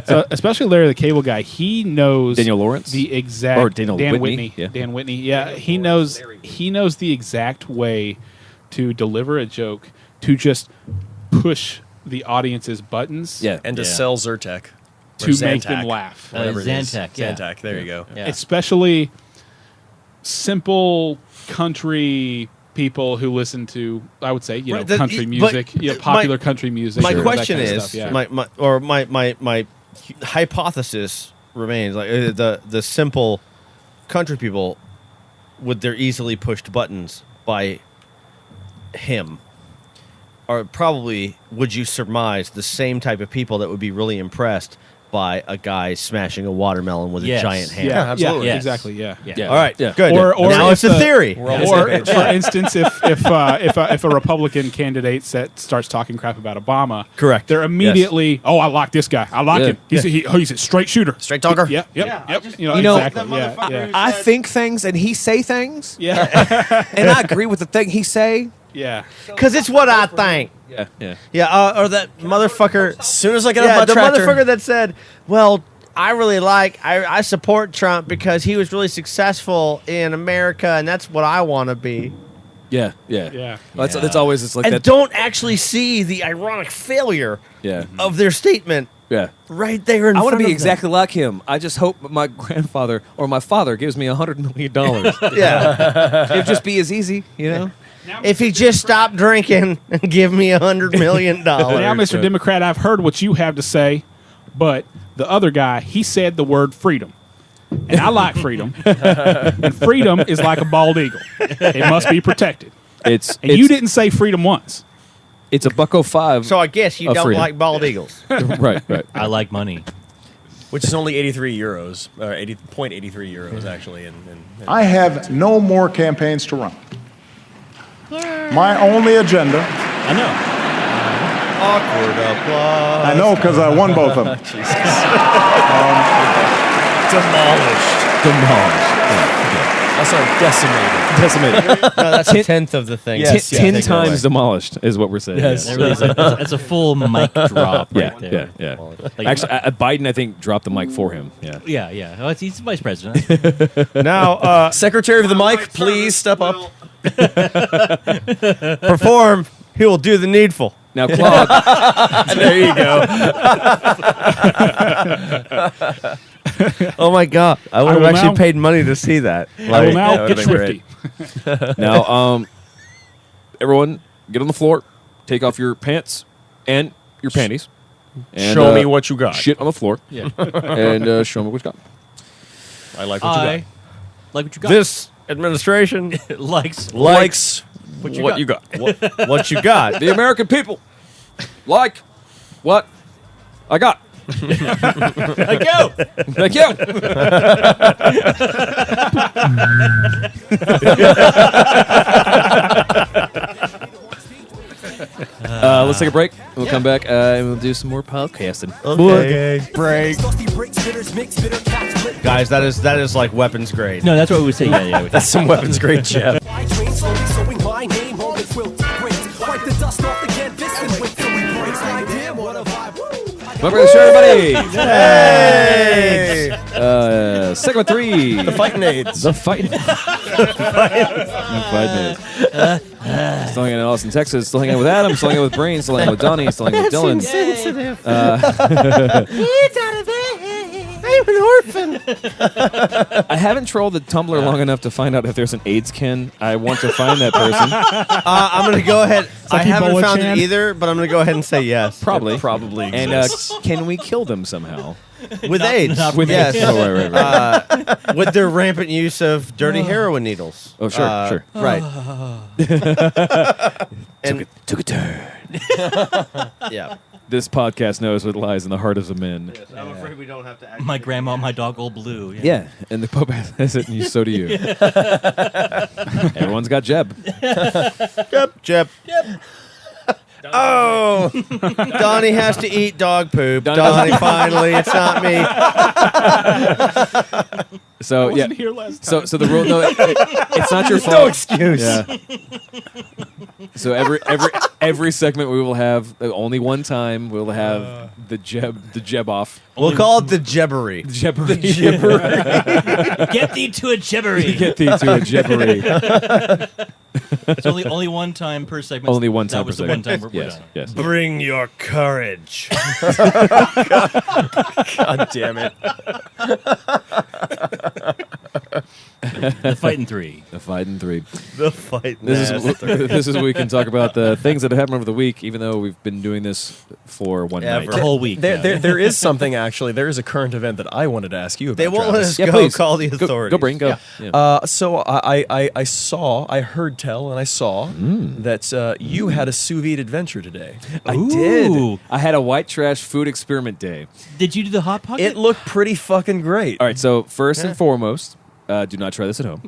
So, especially Larry the Cable Guy, he knows Daniel Lawrence? the exact Or Daniel Dan Whitney, yeah. Dan Whitney. Yeah, he knows the exact way to deliver a joke to just push the audience's buttons Yeah. And to Yeah. sell Zyrtec. to Or make Zantac. them laugh. Whatever it is. Zantac, yeah. Zantac, there you go. Yeah. Especially simple country people who listen to, I would say, Right, country but music, popular country music. My that question kind of is, stuff, yeah. my hypothesis remains like the simple country people with their easily pushed buttons by him are probably, would you surmise, the same type of people that would be really impressed by a guy smashing a watermelon with Yes. a giant hammer. Yeah, absolutely. Yes. exactly, yeah. Yeah. All right, Yeah. good. Or now if it's a the- theory. We're all on the same Or, page. for instance, if a Republican candidate starts talking crap about Obama, Correct. they're immediately, oh, I like this guy. I like Yeah. him. He's a straight shooter. Straight talker? Yep. You know, exactly. Yeah. I think things and he say things, Yeah. and I agree with the thing he say. Yeah. Because it's what I think. Yeah, yeah. Yeah, or that motherfucker. As soon as I get Yeah, off my the tractor. motherfucker that said, well, I support Trump because he was really successful in America, and that's what I want to be. Yeah, yeah, Yeah. That's always it's like And that. don't actually see the ironic failure Yeah, of their statement yeah. right there in I front want to of be them. exactly like him. I just hope my grandfather or my father gives me $100 million. Yeah. It'd just be as easy, you know. If he just stopped drinking and give me $100 million. Now, Mr. Right. Democrat, I've heard what you have to say, but the other guy, he said the word freedom. And I like freedom. And freedom is like a bald eagle. It must be protected. It's And you didn't say freedom once. It's $1.05. So I guess you Of don't freedom. like bald eagles. right. I like money. Which is only 83 euros, or 80.83 euros actually. And I have no more campaigns to run. My only agenda, I know. Awkward applause. I know because I won both of them. demolished. Also decimated. No, that's a tenth of the thing. Yes. Ten take it times away. demolished is what we're saying. Yes. That really is that's a full mic drop Yeah, right there. yeah. Like, Actually, Biden, I think, dropped the mic for him. Yeah. yeah. Oh, he's the vice president. Now, Secretary of the mic, please step up. perform. He will do the needful. Now, Claude, There you go. Oh my god! I would I have will actually now- paid money to see that. I will Like, now that get would've been swifty. now, everyone, get on the floor, take off your pants and your panties, and, Show me what you got. Shit on the floor, Yeah. and show me what you got. I like what you I got. like what you got. this administration likes Likes what you got. what you got. The American people like what I got. Like, yo, Thank you. Let's take a break. We'll come back and we'll do some more podcasting. Okay. Break. Dusty bricks, bitters, mix, bitter cats, split. Guys, that is like weapons grade. no, that's what we would say. Yeah. That's some weapons grade, Jeff. I train slowly, sewing my name on the quilt bricks. Wipe the dust off the canvas and wait till we breaks like damn, what a vibe. Woo! Welcome to the show, everybody. Hey! Segment 3. The fighting aids. The fighting. The fighting aids. Still hanging out in Austin, Texas. Still hanging out with Adam. Still hanging out with Brain. Still hanging out with Donnie. Still hanging out with Dylan. Insensitive. I'm an orphan. I haven't trolled the Tumblr long enough to find out if there's an AIDS kin. I want to find that person. I'm going to go ahead. I haven't Ebola found Chan? it either, but I'm going to go ahead and say yes. Probably. Probably And exists. can we kill them somehow? With AIDS. With yes. AIDS. Oh, right. With their rampant use of dirty heroin needles. Oh, sure, sure. Right. And Took a turn. yeah. This podcast knows what lies in the heart of the men. I'm afraid we don't have to act. My grandma, my dog, old blue. Yeah, and the Pope has it, and so do you. Everyone's got Jeb. Jeb. Oh, Donnie has to eat dog poop. Donnie- Donnie, finally, it's not me. So yeah, wasn't here last time. so the rule. No, it's not your fault. No excuse. Yeah. So every segment we will have only one time we'll have the Jeb off. We'll call it the Jebbery. Jebbery. Get thee to a jibbery. Get thee to a Jebbery. It's only one time per segment. Only one time That was per the one segment. time we're Yes, done. yes. Bring your courage. God damn it. The Fighting 3. The Fighting 3. The fight. This is where we can talk about the things that have happened over the week, even though we've been doing this for one Ever. The night. whole week. There is something, actually. There is a current event that I wanted to ask you about. They won't let Travis. us Yeah, go please. call the authorities. Go, Brain, go. Yeah. So I heard tell, and I saw that you had a sous vide adventure today. I Ooh. did. I had a white trash food experiment day. Did you do the Hot Pocket? It looked pretty fucking great. All right, so first and foremost, do not try this at home.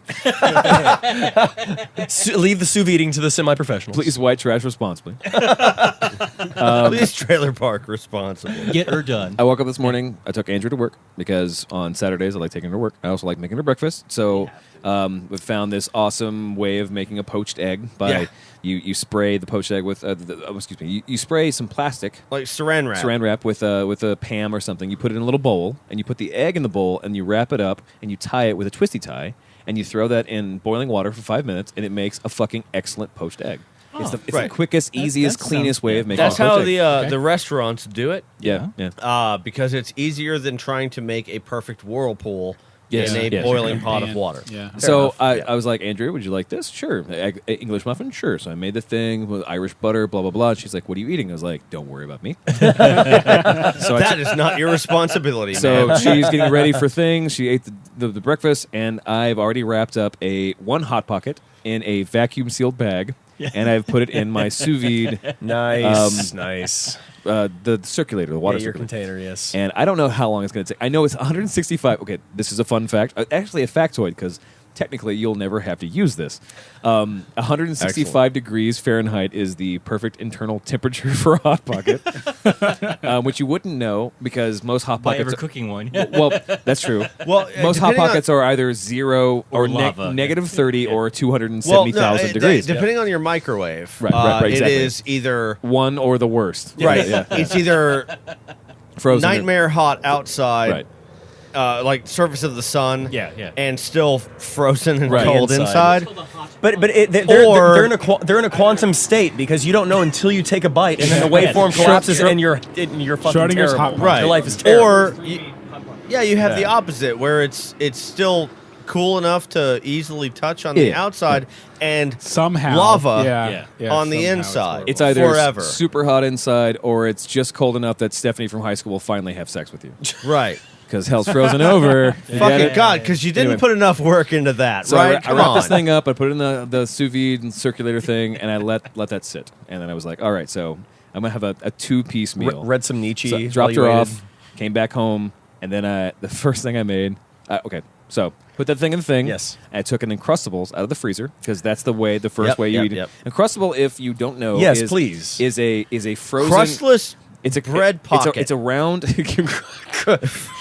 Leave the sous videing to the semi-professionals. Please white trash responsibly. Please trailer park responsible. Get her done. I woke up this morning. I took Andrew to work because on Saturdays I like taking her to work. I also like making her breakfast. So we found this awesome way of making a poached egg by you spray the poached egg with you spray some plastic. Like saran wrap. Saran wrap with a Pam or something. You put it in a little bowl, and you put the egg in the bowl, and you wrap it up, and you tie it with a twisty tie, and you throw that in boiling water for 5 minutes, and it makes a fucking excellent poached egg. It's the Right. quickest, easiest, that cleanest sounds- way yeah. of making That's a poached how egg. the restaurants do it. Yeah. Because it's easier than trying to make a perfect whirlpool Yes, in a yes. boiling pot of Man. water. Yeah. So enough. I was like, Andrew, would you like this? Sure. English muffin? Sure. So I made the thing with Irish butter, blah, blah, blah. And she's like, what are you eating? I was like, don't worry about me. So That is not your responsibility, So man. she's getting ready for things. She ate the breakfast, and I've already wrapped up one Hot Pocket in a vacuum sealed bag, and I've put it in my sous vide, Nice, nice. the circulator, the water Yeah, your circulator. container, yes. And I don't know how long it's going to take. I know it's 165. Okay, this is a fun fact. Actually, a factoid, because technically you'll never have to use this. 165 degrees Fahrenheit is the perfect internal temperature for a Hot Pocket, which you wouldn't know because most Hot By Pockets. ever cooking one. Well, that's true. Well, Most Hot depending on- Pockets are either 0 Or or lava. negative 30 or Well, 270,000 degrees. Depending on your microwave, Right, exactly. it is either One or the worst. right. Yeah. It's either Frozen. nightmare hot outside, Right. like surface of the sun, Yeah. and still frozen and Right. cold Inside. inside. But Or- they're in a quantum state because you don't know until you take a bite and then the waveform collapses and you're fucking Schrodinger's terrible. hot pot. Right. Your life is terrible. Or you have the opposite where it's still cool enough to easily touch on the Yeah. outside and Somehow. lava Yeah. on the somehow inside. horrible. It's either Forever. super hot inside or it's just cold enough that Stephanie from high school will finally have sex with you. right. Because hell's frozen over. You get Fucking it? God, because you didn't Anyway. put enough work into that, So right? I Come wrapped this on. thing up. I put it in the sous vide and circulator thing, and I let that sit. And then I was like, all right, so I'm going to have a 2-piece meal. Read some Nietzsche. So while dropped you her waited. off, came back home, and then the first thing I made. Okay, so put that thing in the thing. Yes. And I took an Uncrustables out of the freezer because that's the first Yep, way you yep, eat it. yep. Uncrustable, if you don't know, Yes, is, please. is a frozen Crustless It's a bread pocket. It's a round.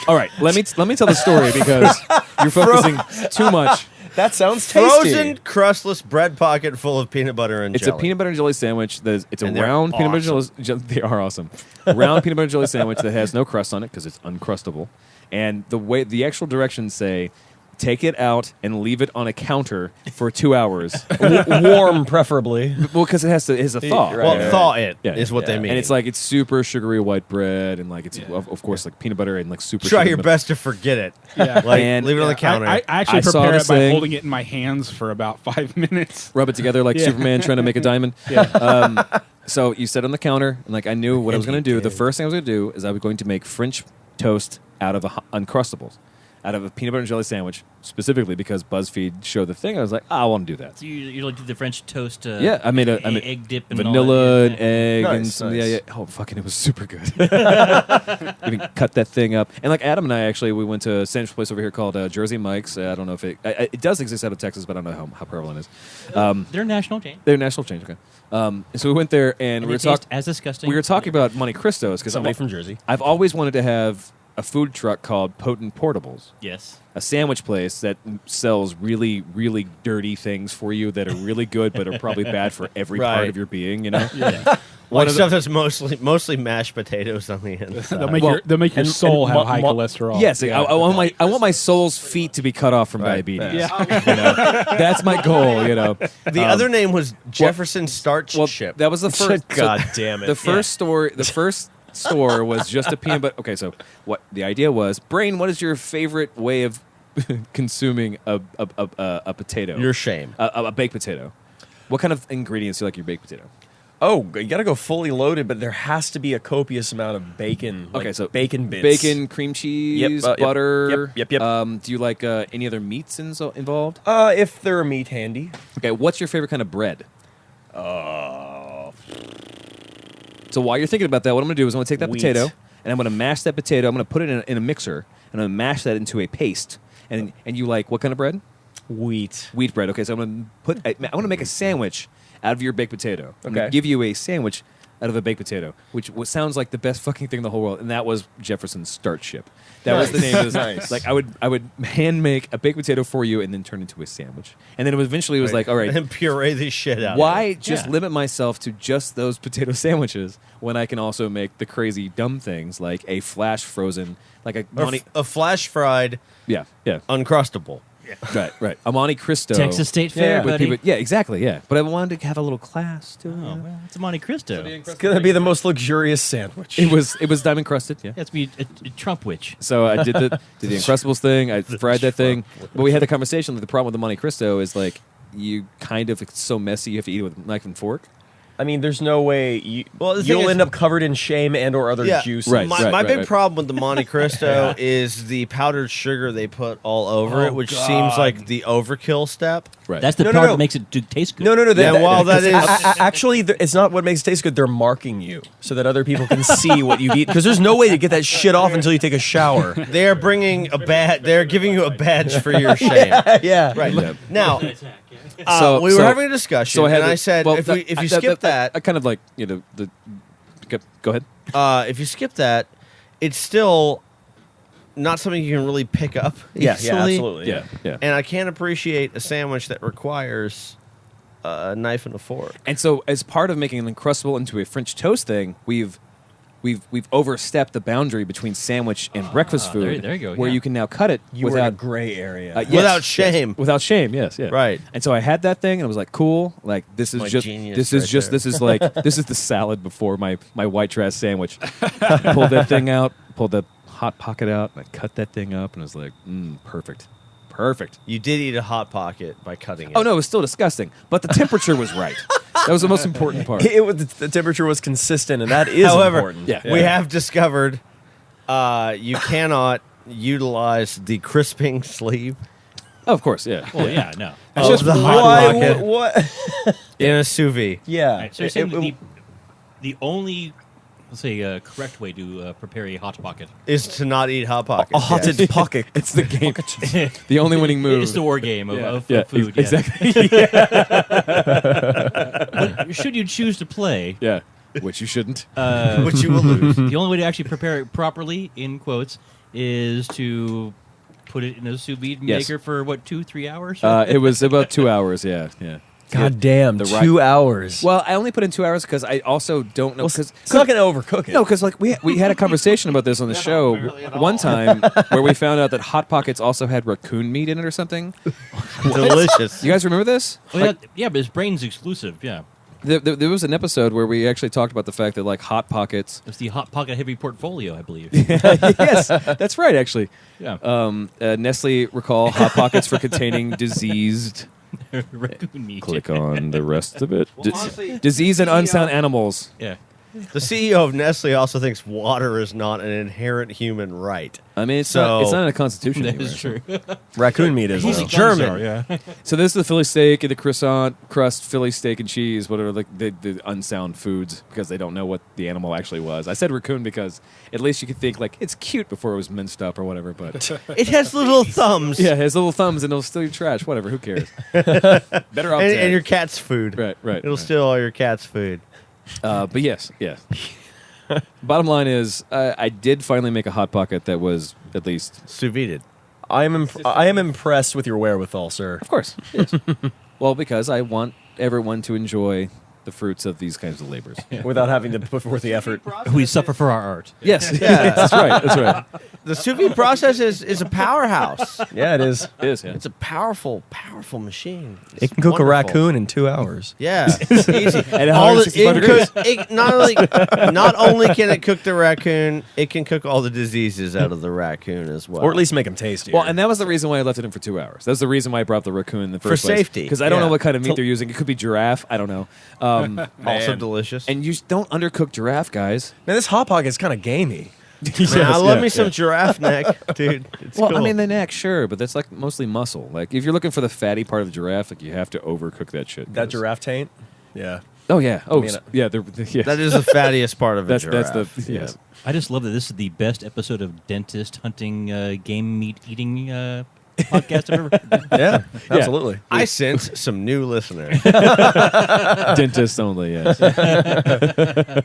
All right, let me tell the story because you're focusing too much That sounds tasty. Frozen crustless bread pocket full of peanut butter and It's jelly. a peanut butter and jelly sandwich. It's a And they're round peanut butter awesome. jelly. They are awesome. Round peanut butter and jelly sandwich that has no crust on it because it's uncrustable. And the actual directions say, take it out and leave it on a counter for 2 hours. Warm, preferably. Well, because it has a thaw. Right, Well, right. thaw it Yeah. is what they mean. And it's like it's super sugary white bread, and like it's of course like peanut butter and like super. try sugar, your but- best to forget it. Yeah. Like And- leave it on the counter. I actually I saw prepare this it by thing. holding it in my hands for about 5 minutes. Rub it together like Yeah. Superman trying to make a diamond. So you set it on the counter, and like I knew what I was going to do. The first thing I was going to do is I was going to make French toast out of Uncrustables, out of a peanut butter and jelly sandwich, specifically because BuzzFeed showed the thing. I was like, I want to do that. So you like do the French toast? Yeah, I made egg dip and all vanilla that, and egg and Nice, some, nice. yeah. Oh, fucking, it was super good. Even cut that thing up. And like Adam and I actually, we went to a sandwich place over here called Jersey Mike's. I don't know if it does exist out of Texas, but I don't know how prevalent it is. They're a national chain. They're a national change. Okay. And so we went there and And we they were taste talking. as disgusting. We were talking about Monte Cristos because Somebody from Jersey. I've always wanted to have a food truck called Potent Portables. Yes. A sandwich place that sells really, really dirty things for you that are really good but are probably bad for every part Right. of your being, you know? Yeah. like stuff that's mostly mashed potatoes on the inside. They'll make your soul have high cholesterol. Yes, I want my soul's feet to be cut off from diabetes. Yeah. You know? That's my goal, you know. the other name was Jefferson Starch Well, Chip. that was the first. God damn it. The first store was just a peanut butter. Okay, so what the idea was, Brain, what is your favorite way of consuming a potato? Your shame. A baked potato. What kind of ingredients do you like in your baked potato? Oh, you got to go fully loaded, but there has to be a copious amount of bacon. Like Okay, so bacon bits. bacon, cream cheese, Yep, butter. yep. Do you like any other meats involved? If there are meat handy. Okay, what's your favorite kind of bread? So while you're thinking about that, what I'm going to do is I'm going to take that Wheat. potato and I'm going to mash that potato. I'm going to put it in a mixer and I'm going to mash that into a paste. And you like what kind of bread? Wheat. Wheat bread. Okay, so I'm going to make a sandwich out of your baked potato. I'm going Okay. to give you a sandwich out of a baked potato, which sounds like the best fucking thing in the whole world. And that was Jefferson Starch Chip. That was the name of this. Nice. Like I would hand make a baked potato for you and then turn it into a sandwich. And then eventually it was like, all right, and puree the shit out. why Of it. just limit myself to just those potato sandwiches when I can also make the crazy dumb things like a flash frozen, like a Or Monte, a flash fried yeah, uncrustable. right, a Monte Cristo, Texas State Fair, with buddy. people, yeah, exactly, yeah. But I wanted to have a little class to it. Oh, well, it's a Monte Cristo. It's going to be the most luxurious sandwich. It was diamond crusted, yeah. Yeah, it's be a Trump witch. So I did the Uncrustables thing. I fried that thing. But we had the conversation that the problem with the Monte Cristo is like you kind of it's so messy you have to eat it with a knife and fork. I mean, there's no way Well, the thing you'll is- end up covered in shame and or other Yeah, juices. Right. My big right. problem with the Monte Cristo is the powdered sugar they put all over it, which seems like the overkill step. Right. That's the No, part no. that makes it taste good. No. Yeah, well, that is- actually, it's not what makes it taste good. They're marking you so that other people can see what you've eaten. Because there's no way to get that shit off until you take a shower. They are bringing they're giving you a badge for your shame. Yeah. Right. Yeah. Now, So- we were so- having a discussion, So I had and to- I said, well, if you that- skip that, I kind of like go ahead. if you skip that, it's still not something you can really pick up Yeah, easily. absolutely. Yeah. And I can't appreciate a sandwich that requires a knife and a fork. And so, as part of making an Uncrustable into a French toast thing, we've overstepped the boundary between sandwich and breakfast food. there you go, Where yeah. you can now cut it You were in a without gray area. yes, Without shame. Without shame, yes, yeah. Right. And so I had that thing, and I was like, "Cool, like this is My just genius this is right just there. this is like this is the salad before my white trash sandwich." Pulled that thing out, pulled the hot pocket out, and I cut that thing up, and I was like, "Perfect." You did eat a Hot Pocket by cutting it. Oh no, it was still disgusting, but the temperature was right. That was the most important part. The temperature was consistent, and that is However, important. Yeah. we have discovered you cannot utilize the crisping sleeve Oh, of course, yeah. Well, yeah, no. of just the Hot Why? Pocket What? in a sous vide. Yeah. Right, so you're saying the only, let's say, correct way to prepare a hot pocket. Is to not eat Hot Pockets. A hotted yes. pocket. It's the game. The only winning move. It's the war game of yeah, food. exactly. Should you choose to play, Yeah, which you shouldn't. Which you will lose. the only way to actually prepare it properly, in quotes, is to put it in a sous vide Yes. maker for what 2-3 hours? It was about 2 hours. Yeah. God damn, the 2 hours. Well, I only put in 2 hours because I also don't know. Well, Because it's not going to overcook it. no, because like we had a conversation about this on the show one time where we found out that Hot Pockets also had raccoon meat in it or something. Delicious. You guys remember this? Oh, yeah, yeah, but it's Brains exclusive. Yeah, There was an episode where we actually talked about the fact that like Hot Pockets. it's the Hot Pocket Heavy Portfolio, I believe. Yes, that's right. Actually, Yeah, Nestle recall Hot Pockets for containing diseased. raccoon meat. Click on the rest of it. honestly, Disease and unsound animals. Yeah, The CEO of Nestle also thinks water is not an inherent human right. I mean, it's So- not in the Constitution. that anywhere. is true. Raccoon meat is. He's though. German. Yeah, So this is the Philly steak and the croissant crust, Philly steak and cheese, whatever, like the unsound foods because they don't know what the animal actually was. I said raccoon because at least you could think like it's cute before it was minced up or whatever. But It has little thumbs. yeah, it has little thumbs and it'll steal your trash. Whatever, who cares? Better off And, dead. and your cat's food. right. It'll right. steal all your cat's food. But yes. Bottom line is, I did finally make a hot pocket that was at least, Sous vide. I am impressed with your wherewithal, sir. of course, yes. Well, because I want everyone to enjoy the fruits of these kinds of labors. Without having to put forth the effort. we suffer for our art. Yes, that's right. That's right. The sous vide process is a powerhouse. Yeah, it is. It is. Yeah. It's a powerful machine. It can cook a raccoon in 2 hours. Yeah, it's easy. At All the- 165 degrees. not only can it cook the raccoon, it can cook all the diseases out of the raccoon as well. Or at least make them tasty. Well, and that was the reason why I left it in for 2 hours. That's the reason why I brought up the raccoon in the first For place. safety, Because I don't yeah. know what kind of meat they're using. It could be giraffe. I don't know. also delicious. And you don't undercook giraffe, guys. Man, this Hot Pocket's kind of gamey. Man, I love me yeah, some giraffe neck, dude. It's Well, cool. I mean, the neck, sure, but that's like mostly muscle. Like, if you're looking for the fatty part of the giraffe, like, you have to overcook that shit. That 'cause- giraffe taint? Yeah. Oh, yeah. Oh, mean, yeah. Yes. that is the fattiest part of a that's giraffe. the yes. I just love that this is the best episode of dentist hunting game meat eating podcast I've ever heard. Yeah, absolutely. I sense some new listeners. Dentist only. Yes.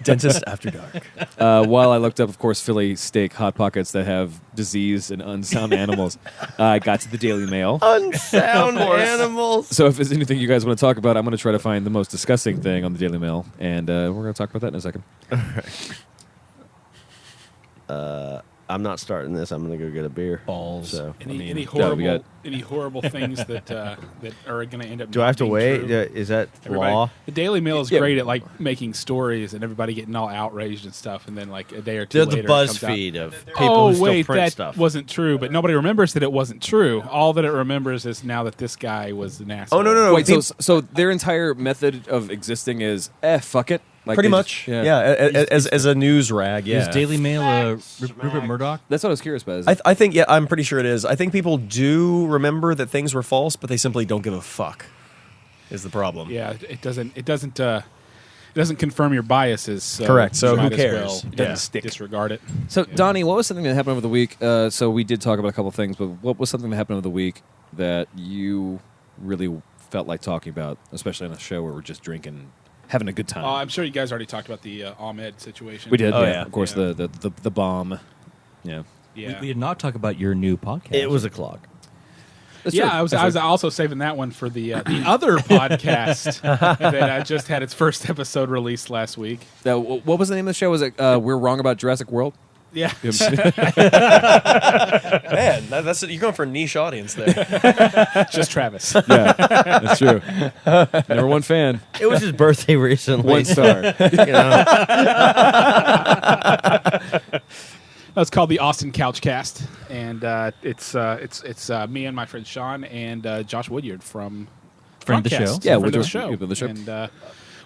Dentist After Dark. While I looked up, of course, Philly steak hot pockets that have diseased and unsound animals, I got to the Daily Mail. Unsound animals. So if there's anything you guys want to talk about, I'm going to try to find the most disgusting thing on the Daily Mail, and we're going to talk about that in a second. I'm not starting this. I'm going to go get a beer. Balls. So, Any yeah, we got- horrible things that that are going to end up. do I have to being wait? true? Is that Everybody- law? The Daily Mail is Yeah. great at like making stories and everybody getting all outraged and stuff, and then like a day or two They're later, the it comes out, BuzzFeed of people Oh who still wait, print that stuff. wasn't true. But nobody remembers that it wasn't true. All that it remembers is now that this guy was an asshole. Oh, no. Wait, so their entire method of existing is, fuck it? Like Pretty they much. just- Yeah, as a news rag, yeah. Is Daily Mail Rupert Murdoch? That's what I was curious about. I think, yeah, I'm pretty sure it is. I think people do remember that things were false, but they simply don't give a fuck, is the problem. Yeah, it doesn't confirm your biases. So Correct, so you who might as cares? well It doesn't stick. Disregard it. So, Donnie, what was something that happened over the week? So we did talk about a couple things, but what was something that happened over the week that you really felt like talking about, especially on a show where we're just drinking, having a good time? I'm sure you guys already talked about the Ahmed situation. We did, Oh, yeah. yeah. Of course, Yeah. the bomb. Yeah. Yeah. We did not talk about your new podcast. It was a clock. That's Yeah, true. I was That's true. also saving that one for the other podcast that just had its first episode released last week. What was the name of the show? Was it We're Wrong About Jurassic World? Yeah, Man, that's you're going for a niche audience there. just Travis. Yeah, that's true. Number one fan. It was his birthday recently. 1 star. You know? That's called the Austin Couch Cast, and it's me and my friend Sean and Josh Woodyard from Friend of the Podcast. show. Yeah, Friend of the Woodyard, show. friend of the show. And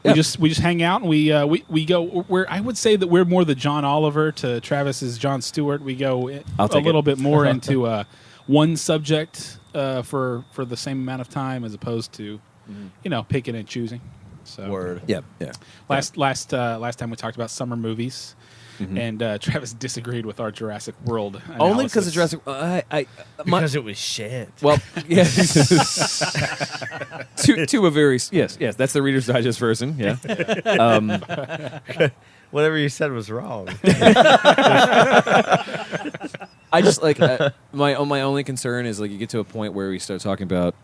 Yeah. we just hang out and we go. I would say that we're more the John Oliver to Travis's John Stewart. We go I'll a take little it. bit more into one subject for the same amount of time as opposed to picking and choosing. So Word. Yeah. last time we talked about summer movies. And Travis disagreed with our Jurassic World Only because of analysis. Jurassic. Because it was shit. Well, yes. to a very yes. That's the Reader's Digest version. Yeah. Whatever you said was wrong. I just like my only concern is like you get to a point where we start talking about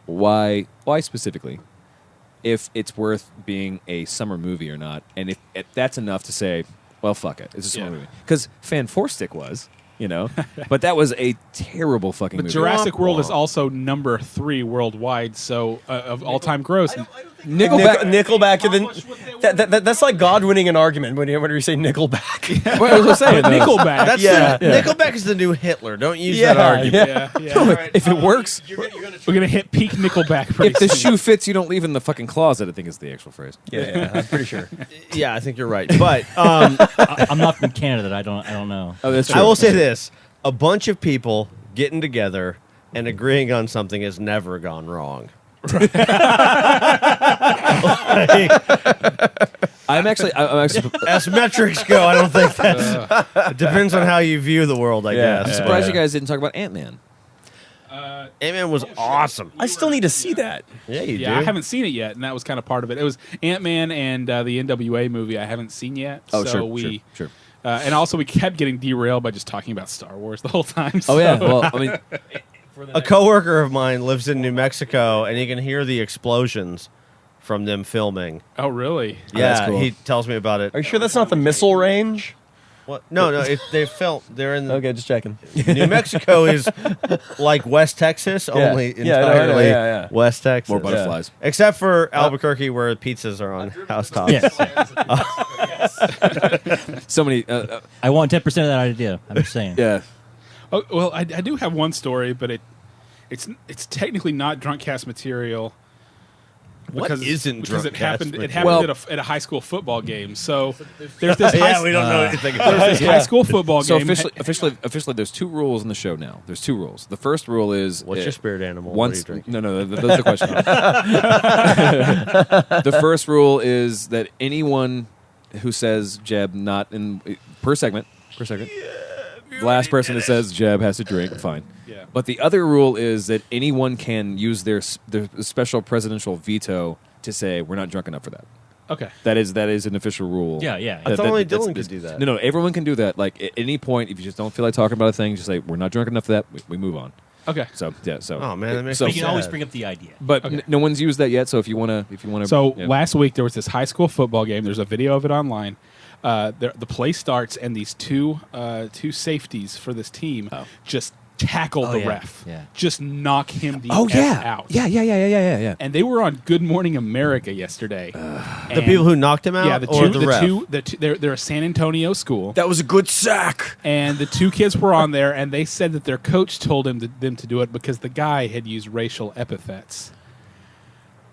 why specifically, if it's worth being a summer movie or not, and if that's enough to say, well, fuck it, it's a summer movie. Because Fan Four Stick was, but that was a terrible fucking But movie. Jurassic World is also number 3 worldwide, so of all-time gross. Nickelback. That's like God winning an argument when you say Nickelback. What was I saying? though? Nickelback. That's Nickelback is the new Hitler. Don't use that argument. Yeah. If it works, We're gonna hit peak Nickelback pretty if the soon. shoe fits, you don't leave in the fucking closet. I think is the actual phrase. Yeah, I'm pretty sure. Yeah, I think you're right. But I'm not from Canada. I don't know. Oh, that's true. I will say this: a bunch of people getting together and agreeing on something has never gone wrong. I'm actually As metrics go, I don't think that's. It depends on how you view the world, I guess. I'm surprised you guys didn't talk about Ant-Man. Ant-Man was awesome. I still need to see that. Yeah, you Yeah, do. I haven't seen it yet, and that was kind of part of it. It was Ant-Man and the NWA movie I haven't seen yet. Oh, so sure. And also we kept getting derailed by just talking about Star Wars the whole time. Oh yeah. so- Well, I mean, A coworker of mine lives in New Mexico, and he can hear the explosions from them filming. Oh, really? Yeah, that's cool. he tells me about it. Are you sure that's not the missile range? What? No, they film. They're in Okay, just checking. New Mexico is like West Texas, only Yeah, I know, entirely yeah. West Texas. more butterflies. Except for Albuquerque, where pizzas are on housetops. Yes. So many. I want 10% of that idea. I'm just saying. Yeah. Oh, well, I do have one story, but it's technically not drunk cast material. What isn't because drunk it happened? cast It happened material? at a high school football game. So there's this high, we don't know anything there's about this it. high school football So game. officially, there's 2 rules in the show now. There's 2 rules. The first rule is What's your spirit animal? Once, What are you drinking? no, that's the question. The first rule is that anyone who says Jeb not in per segment, the last person that says Jeb has to drink. Fine. Yeah. But the other rule is that anyone can use their special presidential veto to say we're not drunk enough for that. Okay. That is an official rule. Yeah, yeah. I thought only Dylan could do that. No, everyone can do that. Like at any point, if you just don't feel like talking about a thing, just say we're not drunk enough for that. We move on. Okay. So yeah. So Oh man, that makes so, me You can always sad. bring up the idea. but Okay. no one's used that yet. So if you wanna, So yeah. last week there was this high school football game. There's a video of it online. The play starts and these two safeties for this team just tackle the yeah. ref. Yeah. Just knock him the oh F yeah, out. yeah. And they were on Good Morning America yesterday. The people who knocked him out, yeah, or the ref? they're a San Antonio school, That was a good sack. and the 2 kids were on there, and they said that their coach told them to do it because the guy had used racial epithets.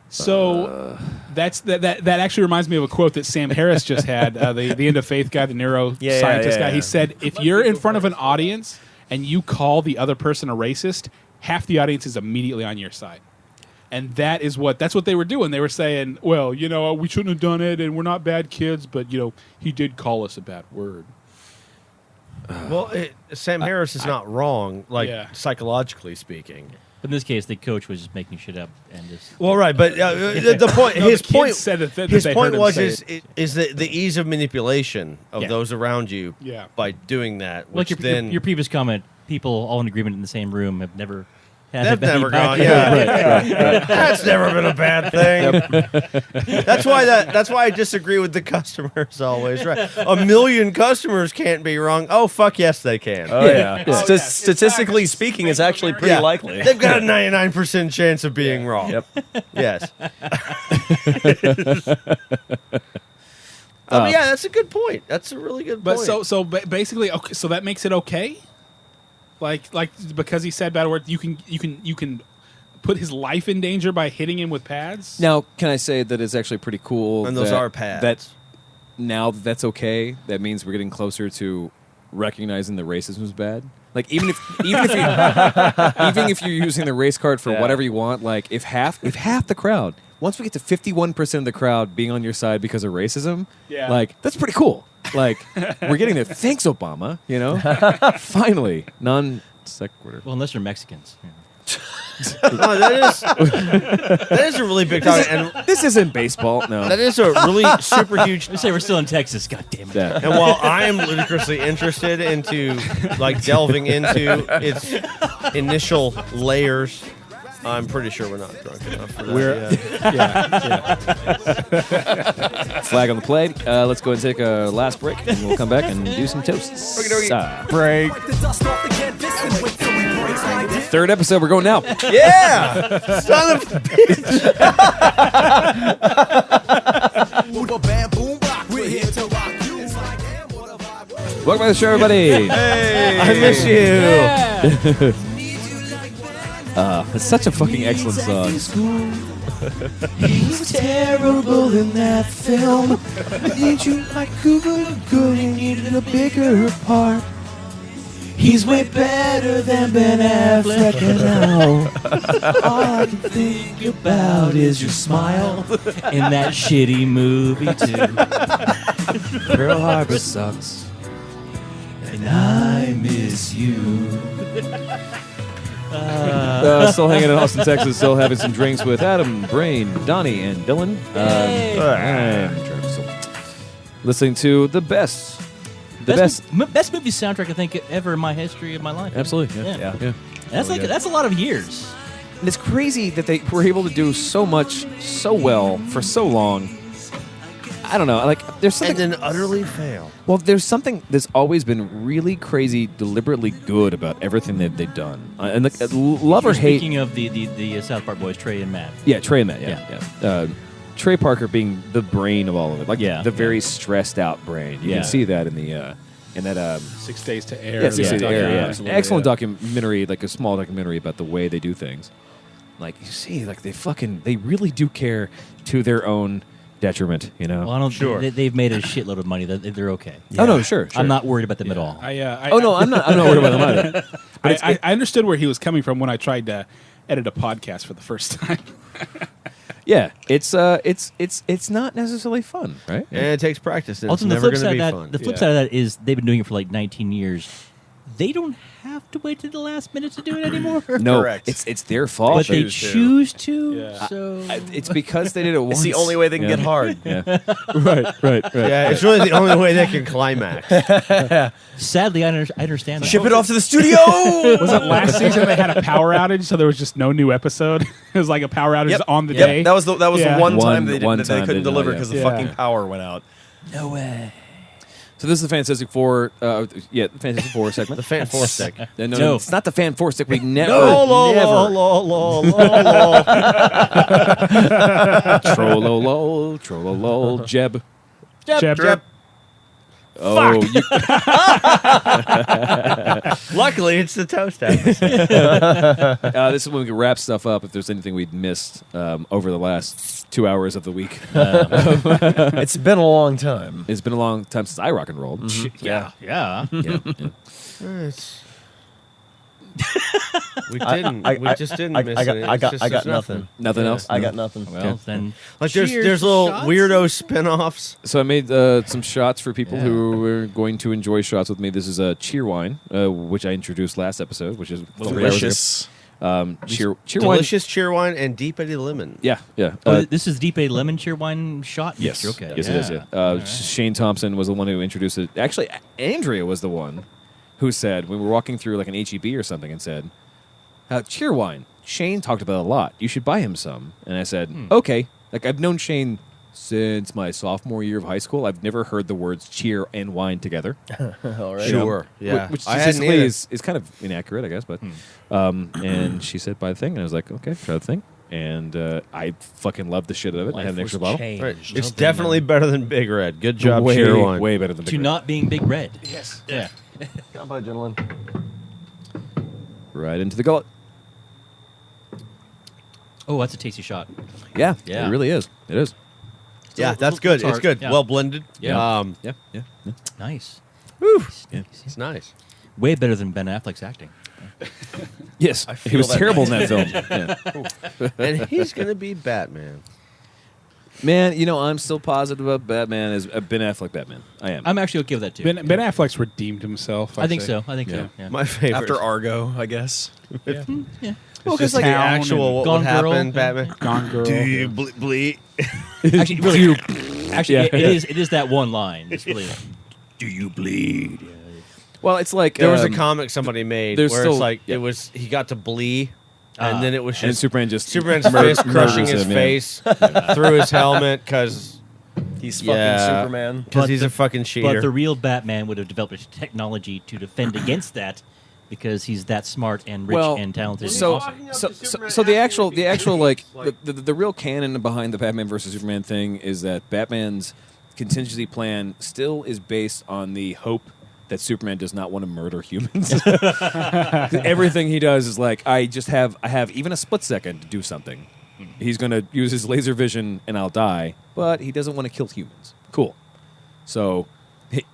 So that actually reminds me of a quote that Sam Harris just had, the End of Faith guy, the neuroscientist guy. yeah. He said, if you're in front of an audience and you call the other person a racist, half the audience is immediately on your side. And that's what they were doing. They were saying, well, we shouldn't have done it, and we're not bad kids, but, he did call us a bad word. Well, Sam Harris is not wrong, Yeah. psychologically speaking. But in this case, the coach was just making shit up and just. Well, right, but the point, No, his the kids point, said that his they point heard him was say is the ease of manipulation of Yeah. those around you Yeah. by doing that. Like Which your, then your previous comment, people all in agreement in the same room have never had they've any never bad- gone. Yeah, that's never been a bad thing. That's why I disagree with the customers always. Right, 1 million customers can't be wrong. Oh fuck, yes they can. Oh yeah. Statistically speaking, it's actually pretty Yeah. likely. They've got a 99% chance of being wrong. Yep. Yes. Yeah, that's a good point. That's a really good But point. so basically, okay, so that makes it okay. Like because he said bad words, you can put his life in danger by hitting him with pads. Now, can I say that it's actually pretty cool? And those that- are pads. That now that's okay. That means we're getting closer to recognizing that racism is bad. Like even if you're using the race card for whatever you want, like if half the crowd, once we get to 51% of the crowd being on your side because of racism, Yeah. like that's pretty cool. Like we're getting there. Thanks, Obama. Finally, non sequitur. Well, unless they're Mexicans. Yeah. No, that is a really big topic, and This isn't baseball. No. that is a really super huge. Let's say we're still in Texas. God damn it. Yeah. And while I am ludicrously interested into like delving into its initial layers, I'm pretty sure we're not drunk enough for that. Flag on the play. Let's go and take a last break, and we'll come back and do some toasts. Break. Wipe the dust off the canvas and wait till we break slide in. Third episode. We're going now. Yeah. Son of a Move a bam, boom, rock. We're here to rock you. It's like, damn, what a vibe. Welcome to the show, everybody. I miss you. It's such a fucking excellent song. He was terrible in that film. Did you like Google good and needed a bigger part? He's way better than Ben Affleck, and now all I can think about is your smile. In that shitty movie, too. Pearl Harbor sucks. And I miss you. Still hanging in Austin, Texas. Still having some drinks with Adam, Brain, Donnie, and Dylan. And listening to the best. Best movie soundtrack I think ever in my history of my life. Absolutely. Yeah. Yeah. That's a lot of years. And it's crazy that they were able to do so much so well for so long. I don't know. Like, there's something. And then utterly fail. Well, there's something that's always been really crazy, deliberately good about everything that they've done. And love or hate. Speaking of the South Park boys, Trey and Matt. Yeah, Trey and Matt. Yeah. Trey Parker being the brain of all of it, like the very stressed out brain. You can see that in the in that 6 Days to Air. Yeah, 6 Days to Air. Yeah, Absolutely, excellent documentary, like a small documentary about the way they do things. Like you see, like they really do care to their own detriment. You know. Well, I don't. They've made a shitload of money. They're okay. Oh no, sure. I'm not worried about them at all. I'm not worried about them either. But I understood where he was coming from when I tried to edit a podcast for the first time. Yeah, it's not necessarily fun, right? And it takes practice. And Also, it's the never flip going to side be of fun. that, the flip side of that is they've been doing it for like 19 years. They don't have to wait to the last minute to do it anymore. No, Correct. it's their fault. But they choose to. Yeah. So It's because they did it once. It's the only way they can get hard. Yeah. right. Yeah, it's really the only way they can climax. sadly, I understand that. Ship it off to the studio. Was it last season they had a power outage, so there was just no new episode? It was like a power outage on the day. That was the Yeah. one One- time they one didn't, they time couldn't did not, deliver yeah. because the Yeah. fucking power went out. No way. So this is the Fantastic Four. The Fantastic Four segment. The Fan Four Stick. No, it's not the Fan Four Stick. We never. Trollolol, Jeb. Jeb. Oh, you, Luckily, it's the toast episode. this is when we can wrap stuff up. If there's anything we'd missed over the last 2 hours of the week, It's been a long time. it's been a long time since I rock and rolled. Yeah. We didn't. We just didn't miss it. I got It's just nothing. Nothing else. I got nothing. Well, then. Like there's Cheers, little shots? weirdo spin-offs. So I made some shots for people who are going to enjoy shots with me. This is a Cheerwine, which I introduced last episode, which is Delicious. Cheerwine. Delicious Cheerwine and Deep Eddy Lemon. Yeah. This is Deep A Lemon Cheer Wine shot? Yes. mixture? Okay. Yes, it is. Yeah. Shane Thompson was the one who introduced it. Actually, Andrea was the one who said, when we were walking through like an HEB or something, and said, Cheerwine. Shane talked about it a lot. You should buy him some. And I said, okay. Like, I've known Shane since my sophomore year of high school. I've never heard the words cheer and wine together. All right. Sure. Yeah. Which I hadn't statistically either. is kind of inaccurate, I guess. But and she said, buy the thing. And I was like, okay, try the thing. And I fucking loved the shit out of it. I had an extra bottle. Right. It's definitely better than Big Red. Good job, way, Cheerwine. way better than Big To Red. not being Big Red. Yes. Yeah. Come by, gentlemen. Right into the gullet. Oh, that's a tasty shot. Yeah, Yeah. it really is. It is. Yeah, that's good. It's tart. good. Yeah. Well blended. Yeah. Yeah. Nice. It's nice. Way better than Ben Affleck's acting. Yes, he feel was that terrible in that film. Yeah. And he's going to be Batman. Man, I'm still positive about Batman as Ben Affleck Batman. I am. I'm actually okay with that too. Ben Affleck's redeemed himself. I think say. so. I think so. Yeah. My favorite. After Argo, I guess. Yeah. Well, because just like the Town actual what Gone would Girl. happen, Batman. Gone Girl. Do you bleed? Actually, really, actually, Yeah. it is that one line. It's really. Do you bleed? Well, it's like There was a comic somebody made where there's it's still- like yeah. it was he got to bleed, and then it was and just Superman just Superman's mur- fist crushing murders his him, yeah. face through his helmet because He's fucking Superman. he's a fucking cheater. But the real Batman would have developed a technology to defend against that because he's that smart and rich and talented. So, and awesome. so the actual like the real canon behind the Batman versus Superman thing is that Batman's contingency plan still is based on the hope that Superman does not want to murder humans. Everything he does is like I have even a split second to do something. He's going to use his laser vision and I'll die, but he doesn't want to kill humans. Cool. So,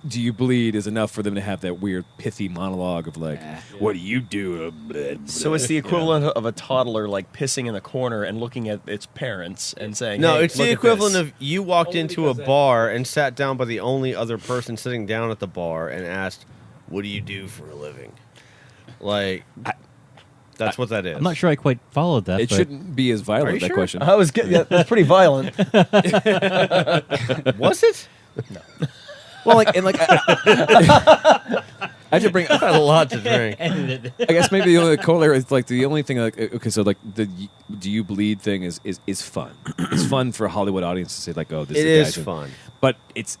do you bleed is enough for them to have that weird pithy monologue of like, what do you do? So it's the equivalent of a toddler like pissing in the corner and looking at its parents and saying, no, hey, it's look the at equivalent this. of you walked into a bar and sat down by the only other person sitting down at the bar and asked, "What do you do for a living?" Like, that's what that is. I'm not sure I quite followed that. It but shouldn't be as violent, Are you that sure? question. I was getting that's pretty violent. Was it? Well, like, and like, I have to bring. I had a lot to drink. I guess maybe the only corollary is like the only thing like okay, so like the do you bleed thing is fun. It's fun for a Hollywood audience to say like, oh, this It is is fun. but it's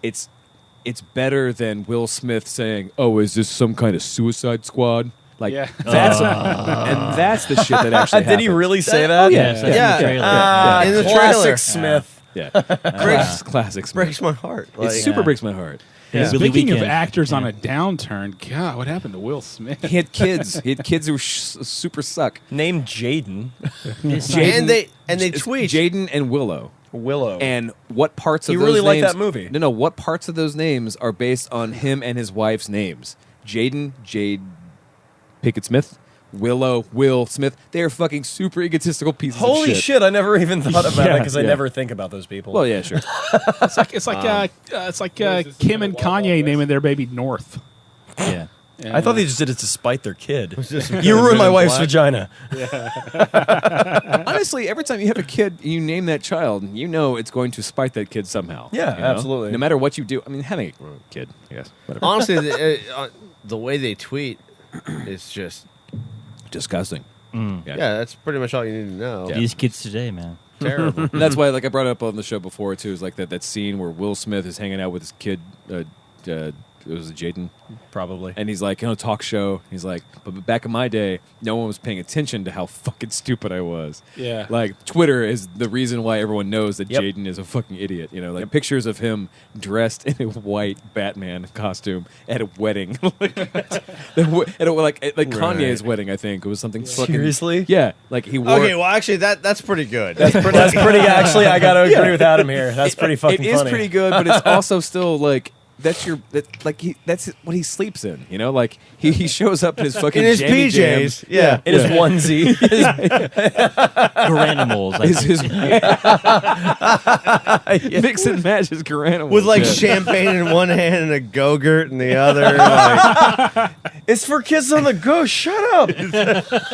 better than Will Smith saying, oh, is this some kind of Suicide Squad? Like Yeah. that's and that's the shit that actually Did he happened. really say that? yes, that's Yeah. in the trailer. In the Classic trailer. Smith. Yeah, classics Breaks my heart. Like, It super breaks my heart. Yeah. Billy Speaking of Weekend. actors on a downturn, God, what happened to Will Smith? He had kids. He had kids who super suck. Named Jaden. and they tweet. Jaden and Willow. Willow. And what parts of You those really like names, that movie. No, what parts of those names are based on him and his wife's names? Jade Pickett Smith, Willow, Will Smith. They are fucking super egotistical pieces of Holy shit. shit, I never even thought about Yeah, it because I yeah. never think about those people. Well, yeah, sure. It's like Kim and Kanye naming their baby North. Yeah. I thought they just did it to spite their kid. just You ruined my Men in wife's Black. vagina. Honestly, every time you have a kid, you name that child, you know it's going to spite that kid somehow. Yeah, you know? absolutely. No matter what you do. I mean, having a kid, I guess. Whatever. Honestly, the way they tweet is just Disgusting. yeah. That's pretty much all you need to know. These kids today, man. Terrible. And that's why, like I brought it up on the show before too, is like that scene where Will Smith is hanging out with his kid. It was Jaden, Probably. and he's like, talk show. He's like, but back in my day, no one was paying attention to how fucking stupid I was. Yeah. Like Twitter is the reason why everyone knows that Yep. Jaden is a fucking idiot. You know, like pictures of him dressed in a white Batman costume at a wedding, like Kanye's wedding. I think it was something fucking Seriously? Yeah, like he wore. Okay, well, actually, that's pretty good. That's pretty, actually, I got to agree with Adam here. That's pretty fucking It is funny. pretty good, but it's also still like that's what he sleeps in. You know, like he shows up in his fuking in his jammy PJs. jams. Yeah. In his onesie. Garanimals. Mix and match his Garanimals. With like Yeah. champagne in one hand and a Go-Gurt in the other. Like, It's for kids on the go. Shut up.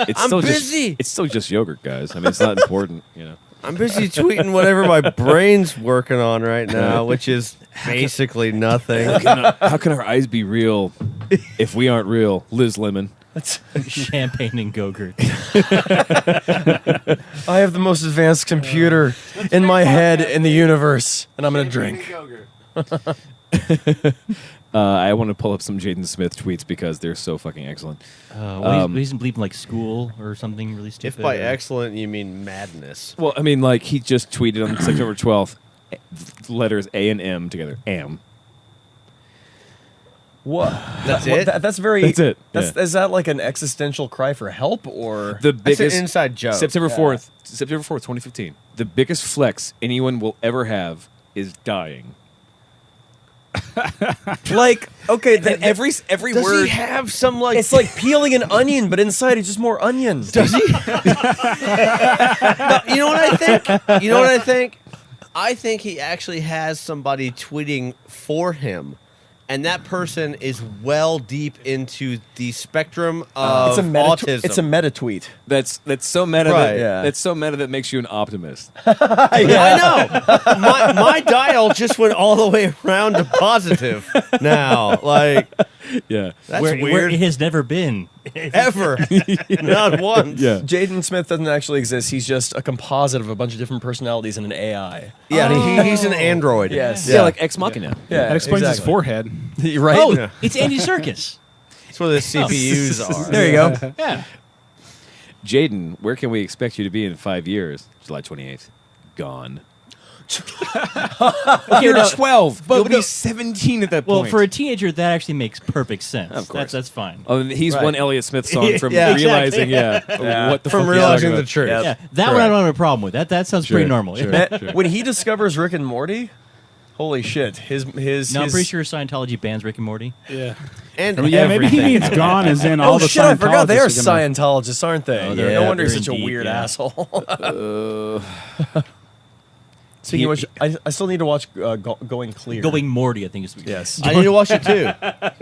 It's I'm still busy. It's still just yogurt, guys. I mean, it's not important. You know. I'm busy tweeting whatever my brain's working on right now, which is basically nothing. How can our eyes be real if we aren't real? Liz Lemon. Champagne and Go-Gurt. I have the most advanced computer in my head in the universe, and I'm going to drink. I want to pull up some Jaden Smith tweets because they're so fucking excellent. He's in bleeping like school or something really stupid. If by excellent you mean madness. Well, I mean, like he just tweeted on September 12th, letters A and M together. Am. What? That's it? That's very. That's it. That's, Yeah. Is that like an existential cry for help, or The That's biggest an inside joke. September 4th, 2015. The biggest flex anyone will ever have is dying. like okay? And every Does word. he have some like? It's like peeling an onion, but inside it's just more onions. Does he? No, you know what I think? I think he actually has somebody tweeting for him, and that person is well deep into the spectrum of autism. It's a meta tweet. That's so meta. Right. That's so meta that makes you an optimist. I know. My dial just went all the way around to positive now. Like, Yeah. that's where weird. it has never been. Ever. Not once. Yeah. Jaden Smith doesn't actually exist. He's just a composite of a bunch of different personalities in an AI. Yeah, he's an android. Yes. Yeah, like Ex Machina. Yeah, That explains his forehead. right? Oh, Yeah. it's Andy Serkis. That's where the CPUs are. There you go. Yeah. Jaden, where can we expect you to be in 5 years? July 28th. Gone. You're 12, but you'll be 17 at that Well, point. for a teenager, that actually makes perfect sense. Of course. That's fine. Oh, and he's Right. one Elliott Smith song from Yeah, realizing, exactly. what the From fuck realizing you're the talking truth. Yeah, that one I don't have a problem with. That sounds pretty normal. Sure. Man, when he discovers Rick and Morty, holy shit! His No, I'm pretty sure Scientology bans Rick and Morty. Yeah. And Yeah, maybe he everything. means gone as in all Oh the shit! I forgot they are Scientologists gonna- Scientologists, aren't they? Oh, they're- no wonder he's they're such a indeed, weird yeah. asshole. Speaking of which, I still need to watch Going Clear. Going Morty, I think is. Yes. I need to watch it too.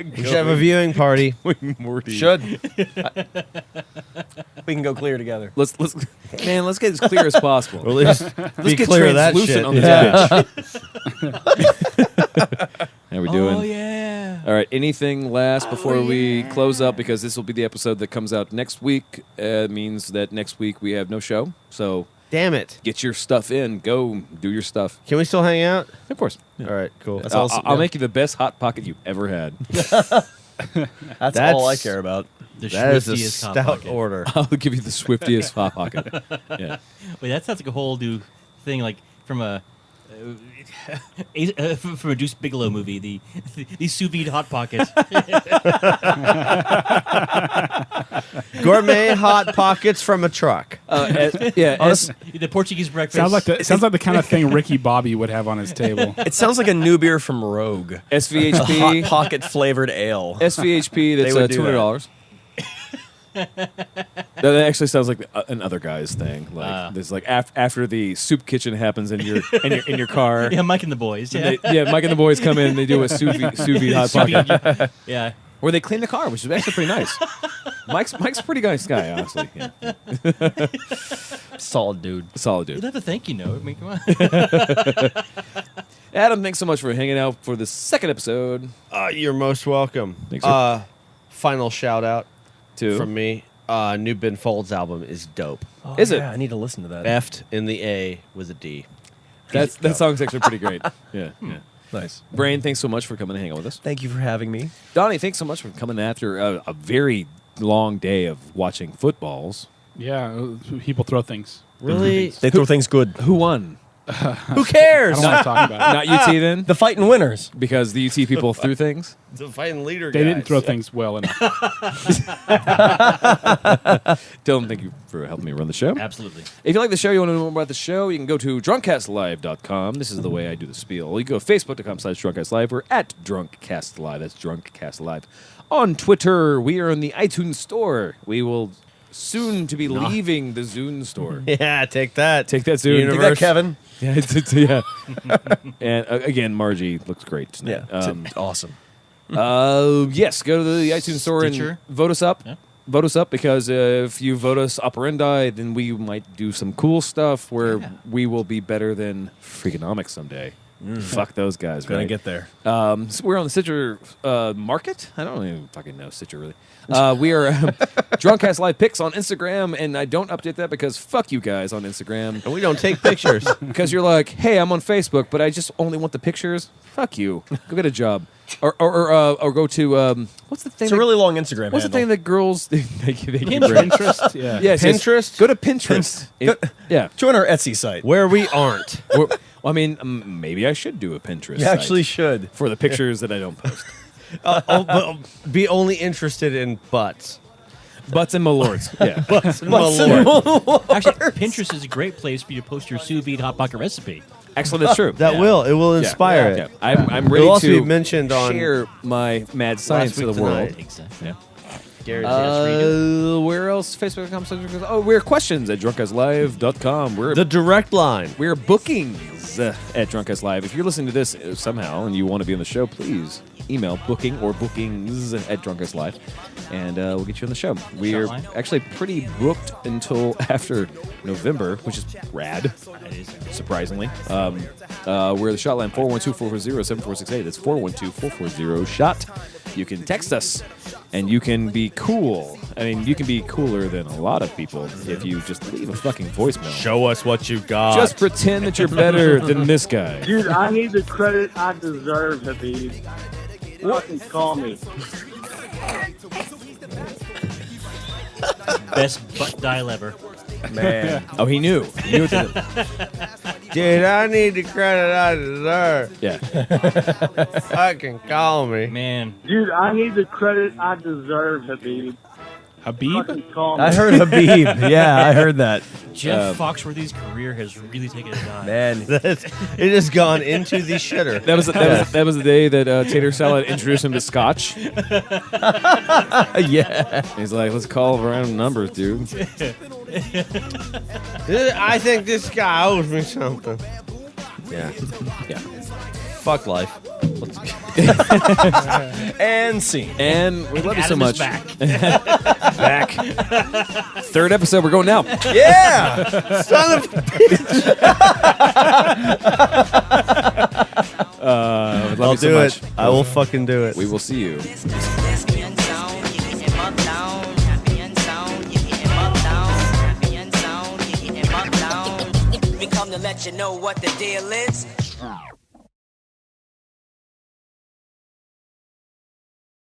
We should have a viewing party. Morty. Should. We can go clear together. Let's get as clear as possible. Or at least Let's be get clear of that translucent shit. on this bitch. How we doing? Oh yeah. All right. Anything last before we close up? Because this will be the episode that comes out next week. It means that next week we have no show. So Damn it. get your stuff in. Go do your stuff. Can we still hang out? Of course. All right, cool. That's I'll, awesome. I'll Yeah. make you the best hot pocket you've ever had. That's all I care about. The That is a swiftiest hot stout pocket. order. I'll give you the swiftiest hot pocket. Yeah. Wait, that sounds like a whole new thing, like from a from a Deuce Bigelow movie. The sous vide hot pockets. Gourmet hot pockets from a truck. The Portuguese breakfast. Sounds like the kind of thing Ricky Bobby would have on his table. It sounds like a new beer from Rogue. SVHP. Hot pocket flavored ale. SVHP, that's They would do $200. That actually sounds like an other guy's thing. Like there's like after the soup kitchen happens in your in your car. Yeah, Mike and the boys. Yeah, Mike and the boys come in and they do a sous vide hot pocket. Yeah. Where they clean the car, which is actually pretty nice. Mike's a pretty nice guy, honestly. Yeah. Solid dude. Solid You'd dude. have a thank you note. I mean, come on. Adam, thanks so much for hanging out for the second episode. You're most welcome. Thanks, sir. Final shout out Too. from me. New Ben Folds album is dope. Is it? I need to listen to that. Effed in the A with a D. That song's actually pretty great. Yeah. Yeah. Nice. Brain, thanks so much for coming to hang out with us. Thank you for having me. Donnie, thanks so much for coming after a very long day of watching footballs. Yeah, people throw things. Really? They throw things good. Who won? Who I cares? don't want to talk about it. Not UT then? The fighting winners. Because the UT people threw things? The fighting leader They didn't guys. throw things well enough. Dylan, thank you for helping me run the show. Absolutely. If you like the show, you want to know more about the show, you can go to drunkcastlive.com. This is the way I do the spiel. You go to facebook.com/drunkcastlive. We're at drunkcastlive. That's drunkcastlive. On Twitter, we are in the iTunes store. We will soon to be leaving the Zune store. Yeah, take that. Take that, Zune. Take that, Kevin. Yeah, yeah. And again, Margie looks great tonight. Yeah. Awesome. Yes, go to the iTunes store Stitcher. and vote us up. Yeah. Vote us up because if you vote us operandi, then we might do some cool stuff where we will be better than Freakonomics someday. Fuck those guys. Gonna right? get there. So we're on the Stitcher market. I don't even fucking know Stitcher really. We are Drunkcast Live Pics on Instagram, and I don't update that because fuck you guys on Instagram. And we don't take pictures. Because you're like, hey, I'm on Facebook, but I just only want the pictures. Fuck you. Go get a job, or go to what's the thing? It's a really long Instagram What's the thing handle. that girls they Pinterest? Yeah. Yes, Pinterest? Go to Pinterest. Yeah. Join our Etsy site. Where we aren't. Well, I mean, maybe I should do a Pinterest. You actually site should. for the pictures that I don't post. But be only interested in butts. Butts and malords. Yeah. Butts and malort. Actually, Pinterest is a great place for you to post your sous vide hot pocket recipe. Actually, that's true. That will. It will inspire it. Yeah. I'm It ready will also to be mentioned on share my mad science to week the world. tonight. Exactly. Yeah. Gary's yes, Where else? Facebook.com. Oh, we're questions at drunkaslive.com. the direct line. We're bookings at Drunk Us Live. If you're listening to this somehow and you want to be on the show, please email booking or bookings at Drunk Us Live, and we'll get you on the show. We're actually pretty booked until after November, which is rad, surprisingly. We're the Shotline 412-440-7468. That's 412-440-SHOT. You can text us, and you can be cool. I mean, you can be cooler than a lot of people if you just leave a fucking voicemail. Show us what you got. Just pretend that you're better than this guy. Dude, I need the credit I deserve, Habib. Fucking call me. Best butt dial ever. Man. Oh, he knew. He knew what Dude, I need the credit I deserve. Yeah. Fucking call me. Man. Dude, I need the credit I deserve, Habib. Habib? Fucking call me. I heard Habib. Yeah, I heard that. Jeff Foxworthy's career has really taken a dive. Man. It has gone into the shitter. That was the day that Tater Salad introduced him to Scotch. Yeah. He's like, let's call random numbers, dude. I think this guy owes me something. Yeah. Yeah. Fuck life. And scene. And we love you so Adam much. is back. Back. Third episode, we're going now. Yeah! Son of a bitch! Love I'll you so do much. it. I will fucking do it. We will see you. We come to let you know what the deal is.